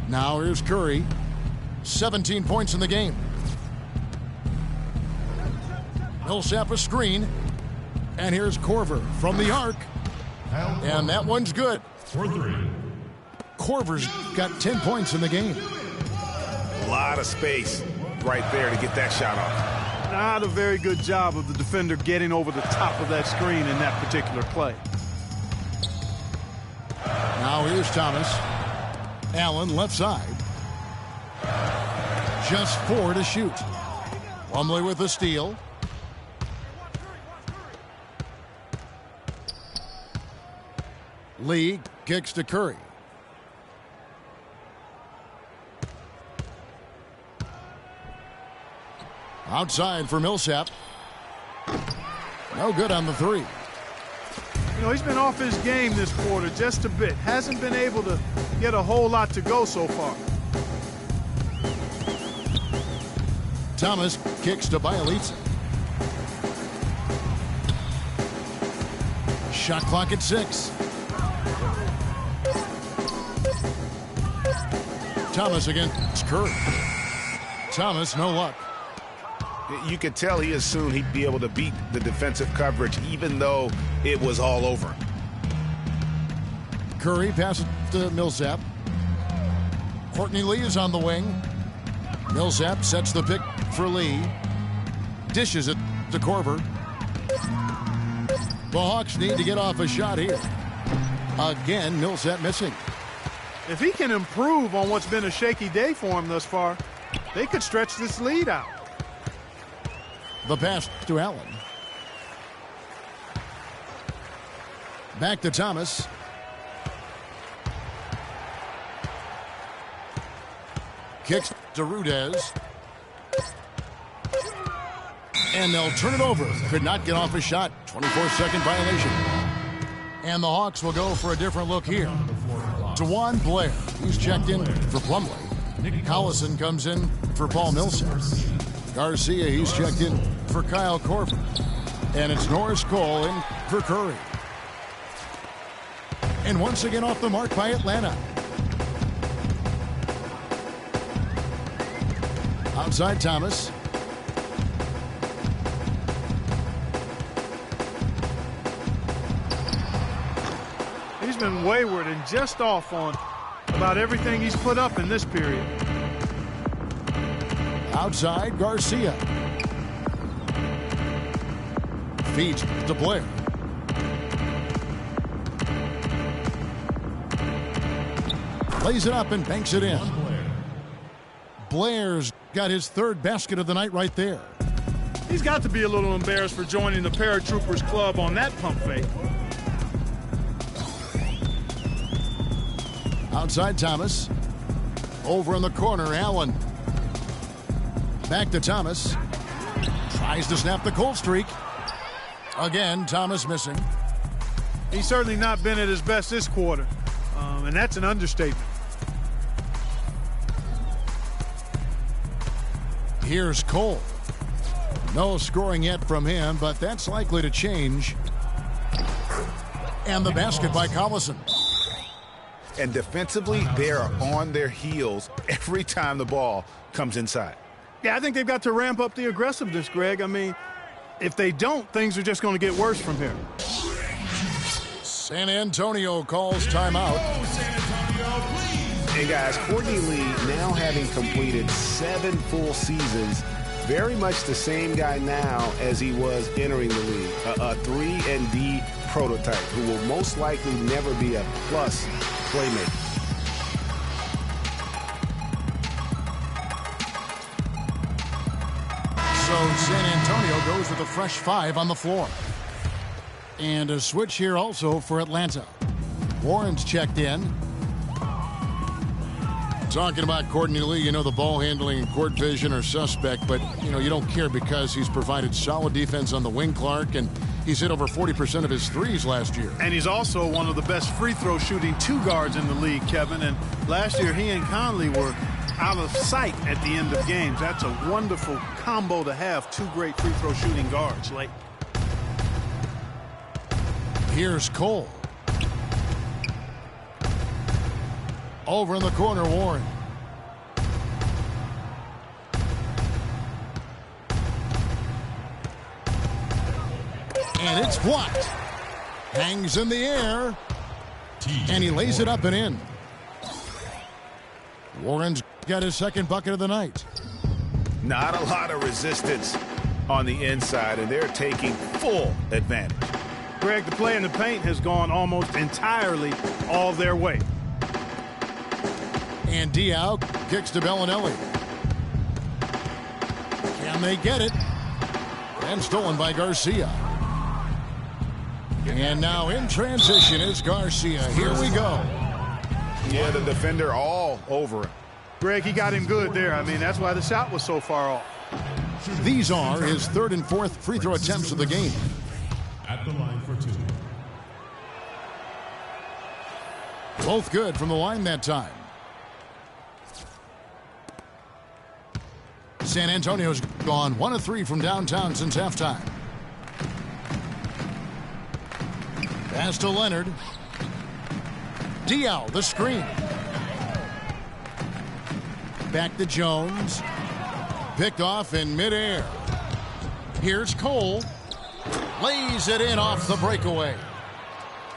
[SPEAKER 1] Now here's Curry. 17 points in the game. Millsap a screen. And here's Korver from the arc. And that one's good.
[SPEAKER 4] For 3.
[SPEAKER 1] Korver's got 10 points in the game.
[SPEAKER 2] A lot of space right there to get that shot off.
[SPEAKER 3] Not a very good job of the defender getting over the top of that screen in that particular play.
[SPEAKER 1] Now here's Thomas. Allen left side. Just 4 to shoot. Plumlee with the steal. Lee kicks to Curry. Outside for Millsap. No good on the 3.
[SPEAKER 3] You know, he's been off his game this quarter just a bit. Hasn't been able to get a whole lot to go so far.
[SPEAKER 1] Thomas kicks to Bielitsa. Shot clock at 6. Thomas against Curry. Thomas, no luck.
[SPEAKER 2] You could tell he assumed he'd be able to beat the defensive coverage even though it was all over.
[SPEAKER 1] Curry passes to Millsap. Courtney Lee is on the wing. Millsap sets the pick for Lee. Dishes it to Korver. The Hawks need to get off a shot here. Again, Millsap missing.
[SPEAKER 3] If he can improve on what's been a shaky day for him thus far, they could stretch this lead out.
[SPEAKER 1] The pass to Allen. Back to Thomas. Kicks to Rudez. And they'll turn it over. Could not get off a shot. 24-second violation. And the Hawks will go for a different look here. DeJuan Blair. He's checked in for Plumlee. Collison comes in for Paul Millsap. Garcia, he's checked in for Kyle Korver. And it's Norris Cole in for Curry. And once again off the mark by Atlanta. Outside Thomas.
[SPEAKER 3] He's been wayward and just off on about everything he's put up in this period.
[SPEAKER 1] Outside Garcia. Feeds to Blair. Lays it up and banks it in. Blair's got his 3rd basket of the night right there.
[SPEAKER 3] He's got to be a little embarrassed for joining the paratroopers club on that pump fake.
[SPEAKER 1] Outside Thomas. Over in the corner, Allen. Back to Thomas. Tries to snap the cold streak. Again, Thomas missing.
[SPEAKER 3] He's certainly not been at his best this quarter, and that's an understatement.
[SPEAKER 1] Here's Cole. No scoring yet from him, but that's likely to change. And the basket by Collison.
[SPEAKER 2] And defensively, they are on their heels every time the ball comes inside.
[SPEAKER 3] Yeah, I think they've got to ramp up the aggressiveness, Greg. I mean, if they don't, things are just going to get worse from here.
[SPEAKER 1] San Antonio calls timeout.
[SPEAKER 2] And guys, Courtney Lee, now having completed 7 full seasons, very much the same guy now as he was entering the league. A 3-and-D prototype who will most likely never be a plus playmaker.
[SPEAKER 1] So San Antonio goes with a fresh 5 on the floor. And a switch here also for Atlanta. Warren's checked in. Talking about Courtney Lee, you know the ball handling and court vision are suspect, but you don't care because he's provided solid defense on the wing, Clark, and he's hit over 40% of his threes last year.
[SPEAKER 3] And he's also one of the best free throw shooting 2 guards in the league, Kevin. And last year he and Conley were out of sight at the end of games. That's a wonderful combo to have, 2 great free throw shooting guards late.
[SPEAKER 1] Here's Cole. Over in the corner, Warren. And it's blocked. Hangs in the air. And he lays it up and in. Warren's got his second bucket of the night.
[SPEAKER 2] Not a lot of resistance on the inside, and they're taking full advantage.
[SPEAKER 3] Greg, the play in the paint has gone almost entirely all their way.
[SPEAKER 1] And Diao kicks to Bellinelli. Can they get it? And stolen by Garcia. And now in transition is Garcia. Here we go.
[SPEAKER 2] Yeah, the defender all over him.
[SPEAKER 3] Greg, he got him good there. I mean, that's why the shot was so far off.
[SPEAKER 1] These are his 3rd and 4th free throw attempts of the game.
[SPEAKER 4] At the line for 2.
[SPEAKER 1] Both good from the line that time. San Antonio's gone 1 of 3 from downtown since halftime. Pass to Leonard. Diao, the screen. Back to Jones. Picked off in midair. Here's Cole. Lays it in off the breakaway.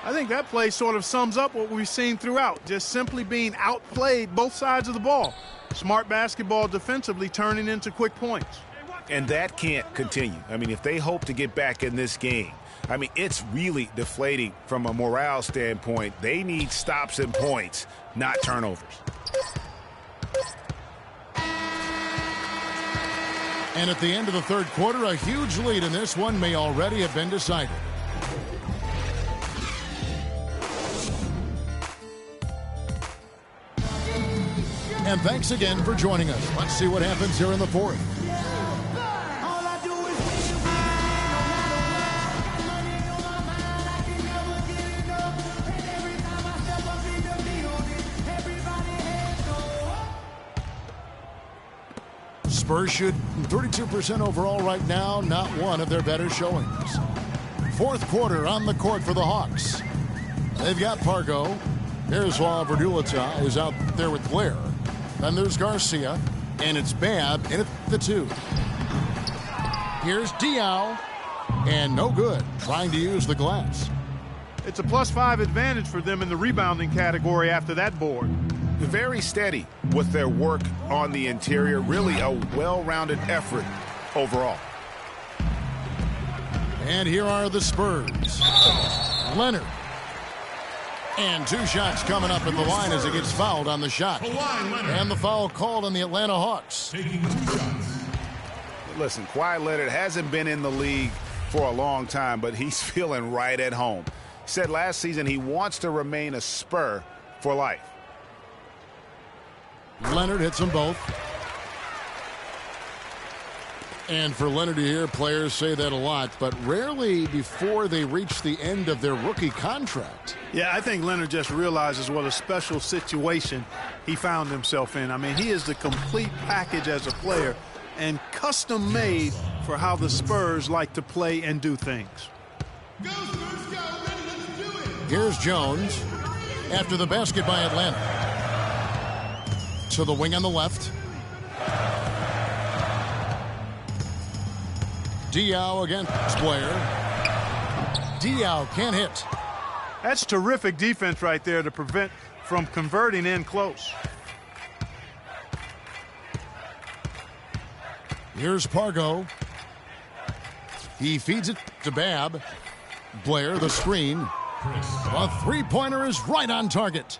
[SPEAKER 3] I think that play sort of sums up what we've seen throughout. Just simply being outplayed both sides of the ball. Smart basketball defensively turning into quick points.
[SPEAKER 2] And that can't continue. I mean, if they hope to get back in this game, I mean, it's really deflating from a morale standpoint. They need stops and points, not turnovers.
[SPEAKER 1] And at the end of the 3rd quarter, a huge lead in this one may already have been decided. And thanks again for joining us. Let's see what happens here in the 4th. Spurs shoot 32% overall right now, not one of their better showings. 4th quarter on the court for the Hawks. They've got Pargo. Miroslav Verdulita is out there with Blair. Then there's Garcia, and it's Babb in at the 2. Here's Diao, and no good, trying to use the glass.
[SPEAKER 3] It's a +5 advantage for them in the rebounding category after that board.
[SPEAKER 2] Very steady with their work on the interior. Really a well-rounded effort overall.
[SPEAKER 1] And here are the Spurs. Leonard. And 2 shots coming up at the line as he gets fouled on the shot. And the foul called on the Atlanta Hawks.
[SPEAKER 4] Taking 2 shots.
[SPEAKER 2] Listen, Kawhi Leonard hasn't been in the league for a long time, but he's feeling right at home. He said last season he wants to remain a Spur for life.
[SPEAKER 1] Leonard hits them both. And for Leonard to hear players say that a lot, but rarely before they reach the end of their rookie contract.
[SPEAKER 3] Yeah, I think Leonard just realizes what a special situation he found himself in. I mean, he is the complete package as a player and custom made for how the Spurs like to play and do things.
[SPEAKER 4] Go, Spurs, go. Ready, let's do it.
[SPEAKER 1] Here's Jones after the basket by Atlanta. To the wing on the left. Diaw against Blair. Diaw can't hit.
[SPEAKER 3] That's terrific defense right there to prevent from converting in close.
[SPEAKER 1] Here's Pargo. He feeds it to Babb. Blair, the screen. A three-pointer is right on target.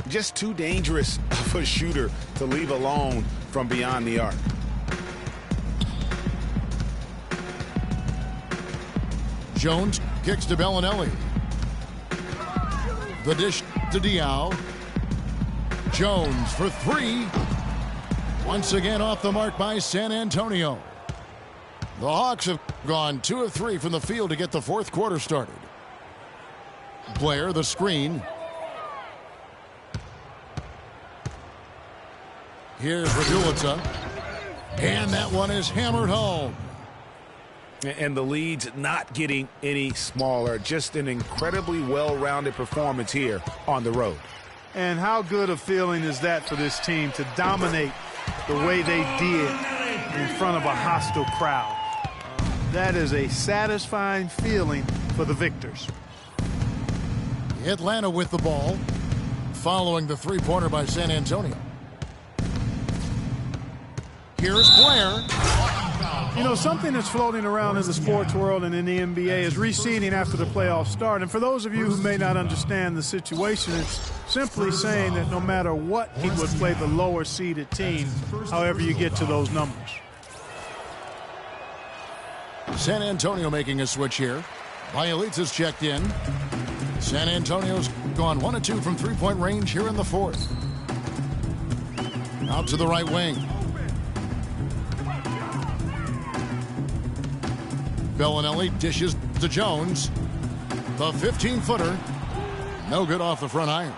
[SPEAKER 2] Just too dangerous of a shooter to leave alone from beyond the arc.
[SPEAKER 1] Jones kicks to Bellinelli. The dish to Diaw. Jones for three. Once again off the mark by San Antonio. The Hawks have gone 2 of 3 from the field to get the fourth quarter started. Blair, the screen. Here's Raduljic. And that one is hammered home.
[SPEAKER 2] And the lead's not getting any smaller. Just an incredibly well-rounded performance here on the road.
[SPEAKER 3] And how good a feeling is that for this team to dominate the way they did in front of a hostile crowd? That is a satisfying feeling for the victors.
[SPEAKER 1] Atlanta with the ball, following the three-pointer by San Antonio. Here's Blair.
[SPEAKER 3] You know, something that's floating around in the sports world and in the NBA is reseeding after the playoffs start. And for those of you who may not understand the situation, it's simply saying that no matter what, he would play the lower seeded team, however you get to those numbers.
[SPEAKER 1] San Antonio making a switch here. Bielitsa's checked in. San Antonio's gone 1 of 2 from three-point range here in the fourth. Out to the right wing. Bellinelli dishes to Jones. The 15-footer. No good off the front iron.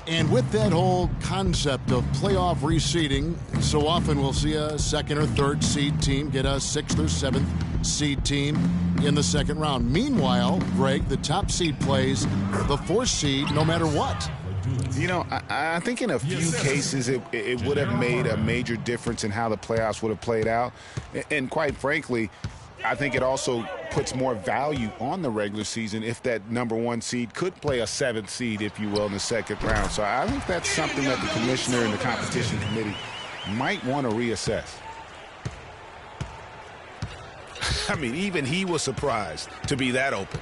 [SPEAKER 1] And with that whole concept of playoff reseeding, so often we'll see a second or third seed team get a 6th or 7th seed team in the second round. Meanwhile, Greg, the top seed plays the 4th seed no matter what.
[SPEAKER 2] You know, I think in a few cases it would have made a major difference in how the playoffs would have played out. And quite frankly, I think it also puts more value on the regular season if that number 1 seed could play a 7th seed, if you will, in the second round. So I think that's something that the commissioner and the competition committee might want to reassess. I mean, even he was surprised to be that open.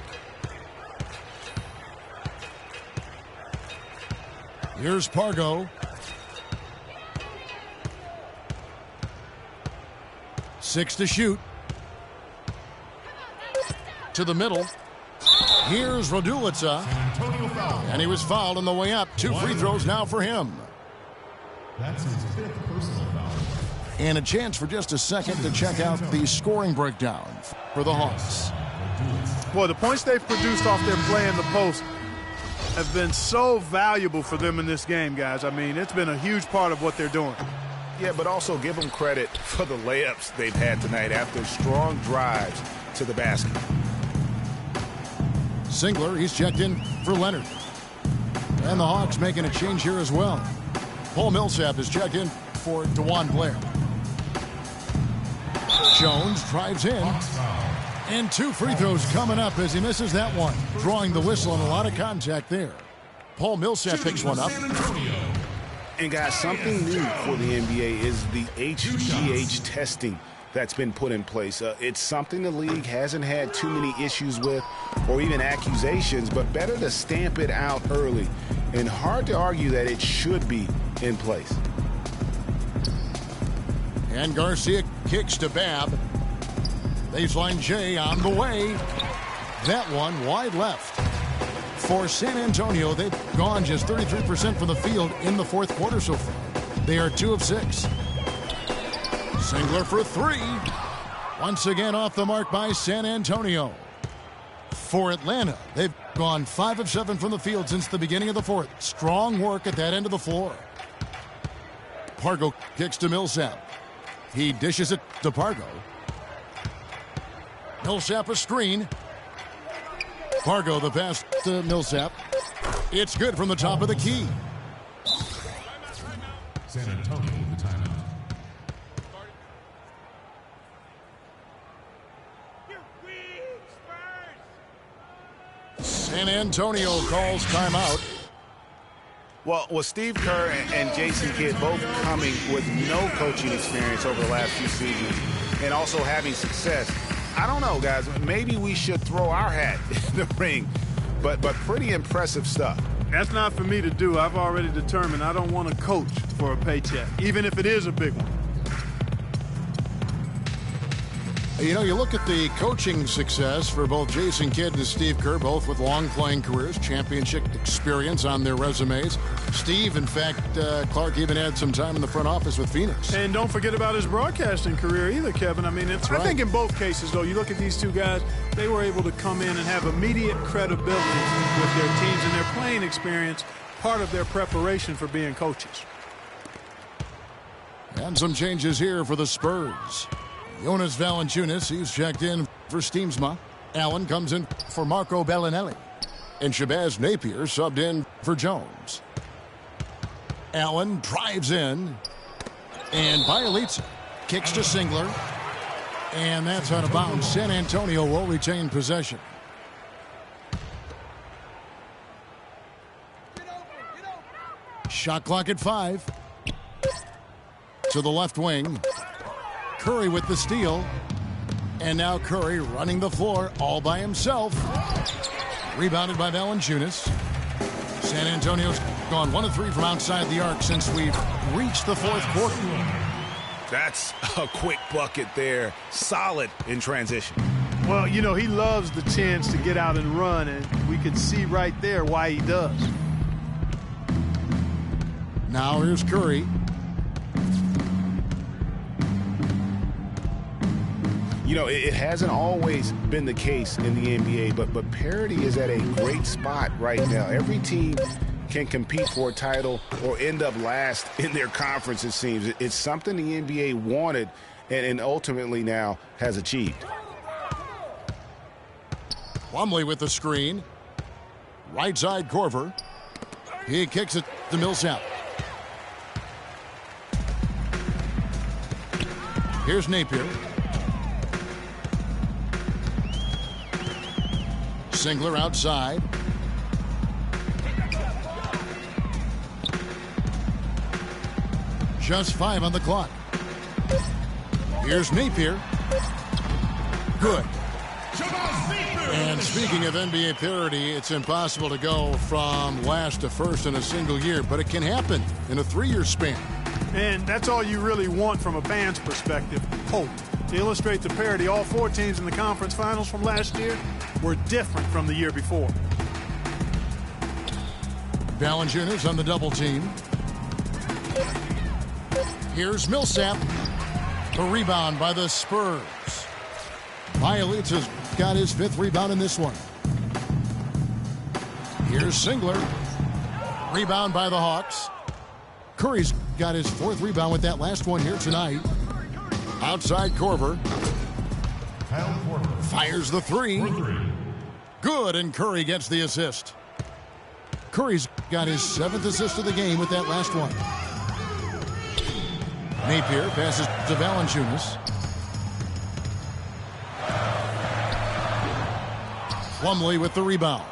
[SPEAKER 1] Here's Pargo. 6 to shoot. To the middle. Here's Raduljic. And he was fouled on the way up. 2 free throws now for him.
[SPEAKER 4] That's his 5th personal foul.
[SPEAKER 1] And a chance for just a second to check out the scoring breakdown for the Hawks.
[SPEAKER 3] Boy, the points they've produced off their play in the post have been so valuable for them in this game, guys. I mean, it's been a huge part of what they're doing.
[SPEAKER 2] Yeah, but also give them credit for the layups they've had tonight after strong drives to the basket.
[SPEAKER 1] Singler, he's checked in for Leonard. And the Hawks making a change here as well. Paul Millsap is checked in for DeJuan Blair. Jones drives in. And 2 free throws coming up as he misses that one. Drawing the whistle and a lot of contact there. Paul Millsap picks one up.
[SPEAKER 2] And guys, something new for the NBA is the HGH testing that's been put in place. It's something the league hasn't had too many issues with or even accusations, but better to stamp it out early. And hard to argue that it should be in place.
[SPEAKER 1] And Garcia kicks to Babb. Baseline J on the way. That one wide left. For San Antonio, they've gone just 33% from the field in the fourth quarter so far. They are 2 of 6. Singler for 3. Once again off the mark by San Antonio. For Atlanta, they've gone 5 of 7 from the field since the beginning of the fourth. Strong work at that end of the floor. Pargo kicks to Millsap. He dishes it to Pargo. Millsap a screen. Pargo the pass to Millsap. It's good from the top of the key.
[SPEAKER 4] San Antonio the timeout.
[SPEAKER 1] San Antonio calls timeout.
[SPEAKER 2] Well, with Steve Kerr and Jason Kidd both coming with no coaching experience over the last few seasons and also having success, I don't know, guys. Maybe we should throw our hat in the ring, but pretty impressive stuff.
[SPEAKER 3] That's not for me to do. I've already determined I don't want to coach for a paycheck, even if it is a big one.
[SPEAKER 1] You know, you look at the coaching success for both Jason Kidd and Steve Kerr, both with long playing careers, championship experience on their resumes. Steve, in fact, Clark even had some time in the front office with Phoenix.
[SPEAKER 3] And don't forget about his broadcasting career either, Kevin. I mean, I think in both cases, though, you look at these two guys, they were able to come in and have immediate credibility with their teams and their playing experience, part of their preparation for being coaches.
[SPEAKER 1] And some changes here for the Spurs. Jonas Valanciunas, he's checked in for Steamsma. Allen comes in for Marco Bellinelli. And Shabazz Napier subbed in for Jones. Allen drives in. And Bielitsa kicks to Singler. And that's out of bounds. San Antonio will retain possession. Shot clock at 5. To the left wing. Curry with the steal. And now Curry running the floor all by himself. Rebounded by Valanciunas. San Antonio's gone 1 of 3 from outside the arc since we've reached the fourth quarter.
[SPEAKER 2] That's a quick bucket there. Solid in transition.
[SPEAKER 3] Well, you know, he loves the chance to get out and run, and we can see right there why he does.
[SPEAKER 1] Now here's Curry.
[SPEAKER 2] You know, it hasn't always been the case in the NBA, but parity is at a great spot right now. Every team can compete for a title or end up last in their conference, it seems. It's something the NBA wanted and ultimately now has achieved.
[SPEAKER 1] Plumlee with the screen. Right side Korver. He kicks it to Millsap. Here's Napier. Singler outside. Just 5 on the clock. Here's Napier. Good. And speaking of NBA parity, it's impossible to go from last to first in a single year, but it can happen in a 3-year span.
[SPEAKER 3] And that's all you really want from a fan's perspective, hope. To illustrate the parity, all 4 teams in the conference finals from last year were different from the year before.
[SPEAKER 1] Valanciunas on the double team. Here's Millsap. The rebound by the Spurs. Bielitsa's got his 5th rebound in this one. Here's Singler. Rebound by the Hawks. Curry's got his 4th rebound with that last one here tonight. Outside Korver. Fires the 3. Good, and Curry gets the assist. Curry's got his 7th assist of the game with that last one. Napier passes to Valanciunas. Plumlee with the rebound.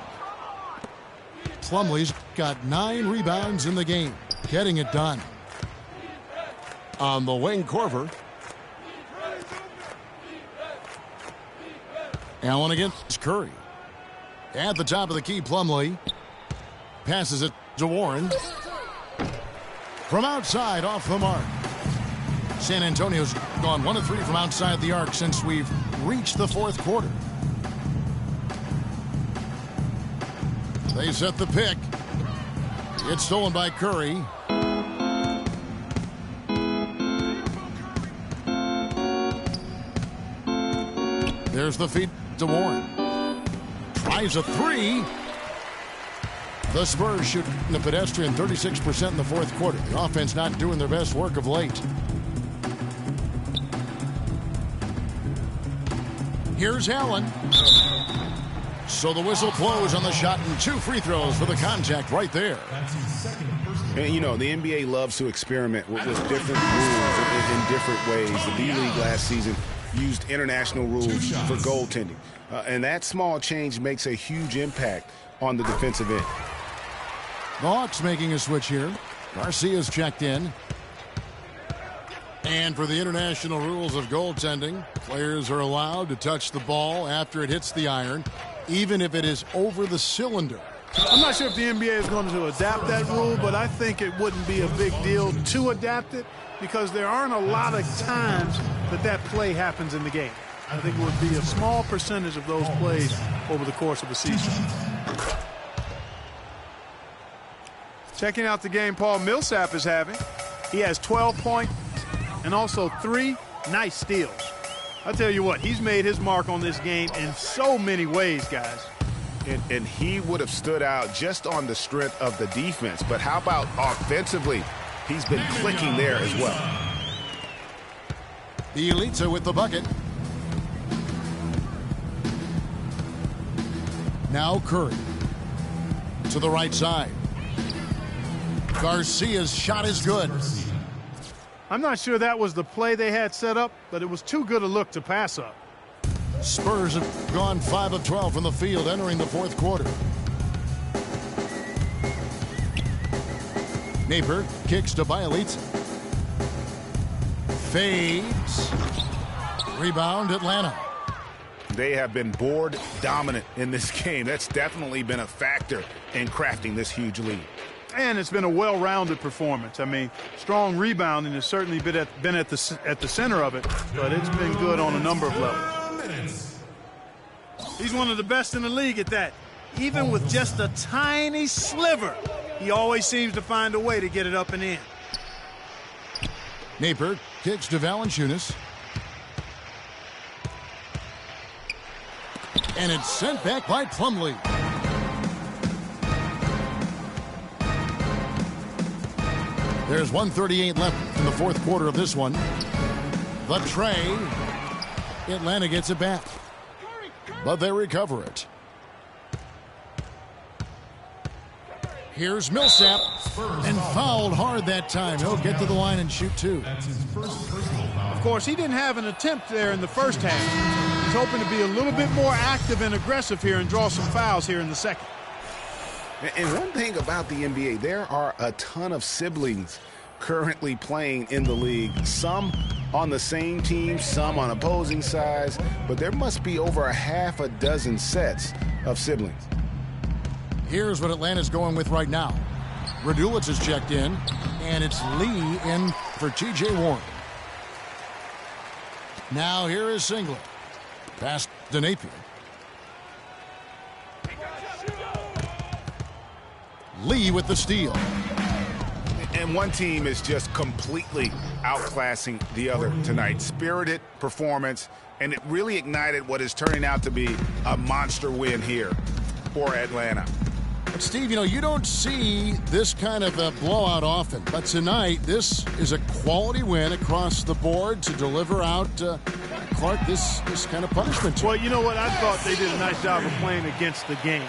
[SPEAKER 1] Plumlee's got 9 rebounds in the game, getting it done. On the wing, Korver. Allen against Curry. At the top of the key, Plumlee passes it to Warren. From outside, off the mark. San Antonio's gone 1 of 3 from outside the arc since we've reached the fourth quarter. They set the pick. It's stolen by Curry. There's the feed to Warren. Tries a 3. The Spurs shooting the pedestrian 36% in the fourth quarter. The offense not doing their best work of late. Here's Allen. So the whistle blows on the shot and 2 free throws for the contact right there.
[SPEAKER 2] And, you know, the NBA loves to experiment with different rules in different ways. The B-League last season used international rules for goaltending. And that small change makes a huge impact on the defensive end.
[SPEAKER 1] The Hawks making a switch here. Garcia's checked in. And for the international rules of goaltending, players are allowed to touch the ball after it hits the iron, even if it is over the cylinder.
[SPEAKER 3] I'm not sure if the NBA is going to adapt that rule, but I think it wouldn't be a big deal to adapt it because there aren't a lot of times that play happens in the game. I think it would be a small percentage of those plays over the course of a season. Checking out the game Paul Millsap is having. He has 12 points and also 3 nice steals. I'll tell you what, he's made his mark on this game in so many ways, guys.
[SPEAKER 2] And he would have stood out just on the strength of the defense. But how about offensively? He's been clicking there as well.
[SPEAKER 1] Bielitsa with the bucket. Now Curry to the right side. Garcia's shot is good.
[SPEAKER 3] I'm not sure that was the play they had set up, but it was too good a look to pass up.
[SPEAKER 1] Spurs have gone 5 of 12 from the field entering the fourth quarter. Napier kicks to Bielitsa. Fades. Rebound Atlanta.
[SPEAKER 2] They have been board dominant in this game. That's definitely been a factor in crafting this huge lead.
[SPEAKER 3] And it's been a well-rounded performance. I mean, strong rebounding has certainly been at the center of it, but it's been good on a number of levels. He's one of the best in the league at that. Even with just a tiny sliver, he always seems to find a way to get it up and in.
[SPEAKER 1] Napier kicks to Valanciunas. And it's sent back by Plumlee. There's 1:38 left in the fourth quarter of this one. The tray. Atlanta gets it back. But they recover it. Here's Millsap. And fouled hard that time. He'll get to the line and shoot 2.
[SPEAKER 3] Of course, he didn't have an attempt there in the first half. He's hoping to be a little bit more active and aggressive here and draw some fouls here in the second.
[SPEAKER 2] And one thing about the NBA, there are a ton of siblings currently playing in the league. Some on the same team, some on opposing sides, but there must be over a half a dozen sets of siblings.
[SPEAKER 1] Here's what Atlanta's going with right now. Raduljic is checked in, and it's Lee in for T.J. Warren. Now here is Singler. Pass to Napier. Lee with the steal.
[SPEAKER 2] And one team is just completely outclassing the other tonight. Spirited performance, and it really ignited what is turning out to be a monster win here for Atlanta.
[SPEAKER 1] But Steve, you know, you don't see this kind of a blowout often. But tonight, this is a quality win across the board to deliver out, Clark, this kind of punishment.
[SPEAKER 3] Well, you know what? I thought they did a nice job of playing against the game.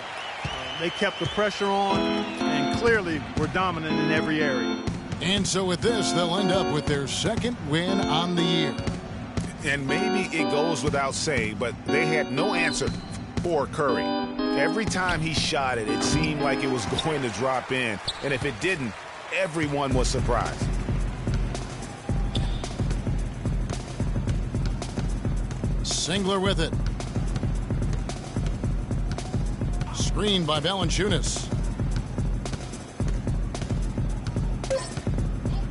[SPEAKER 3] They kept the pressure on and clearly were dominant in every area.
[SPEAKER 1] And so with this, they'll end up with their second win on the year.
[SPEAKER 2] And maybe it goes without saying, but they had no answer for Curry. Every time he shot it, it seemed like it was going to drop in. And if it didn't, everyone was surprised.
[SPEAKER 1] Singler with it. Screened by Valanciunas.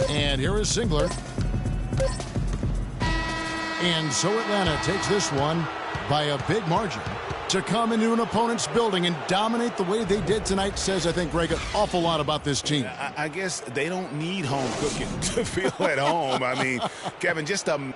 [SPEAKER 1] And here is Singler. And so Atlanta takes this one by a big margin. To come into an opponent's building and dominate the way they did tonight says, I think, Greg, an awful lot about this team.
[SPEAKER 2] I guess they don't need home cooking to feel at home. I mean, Kevin, just a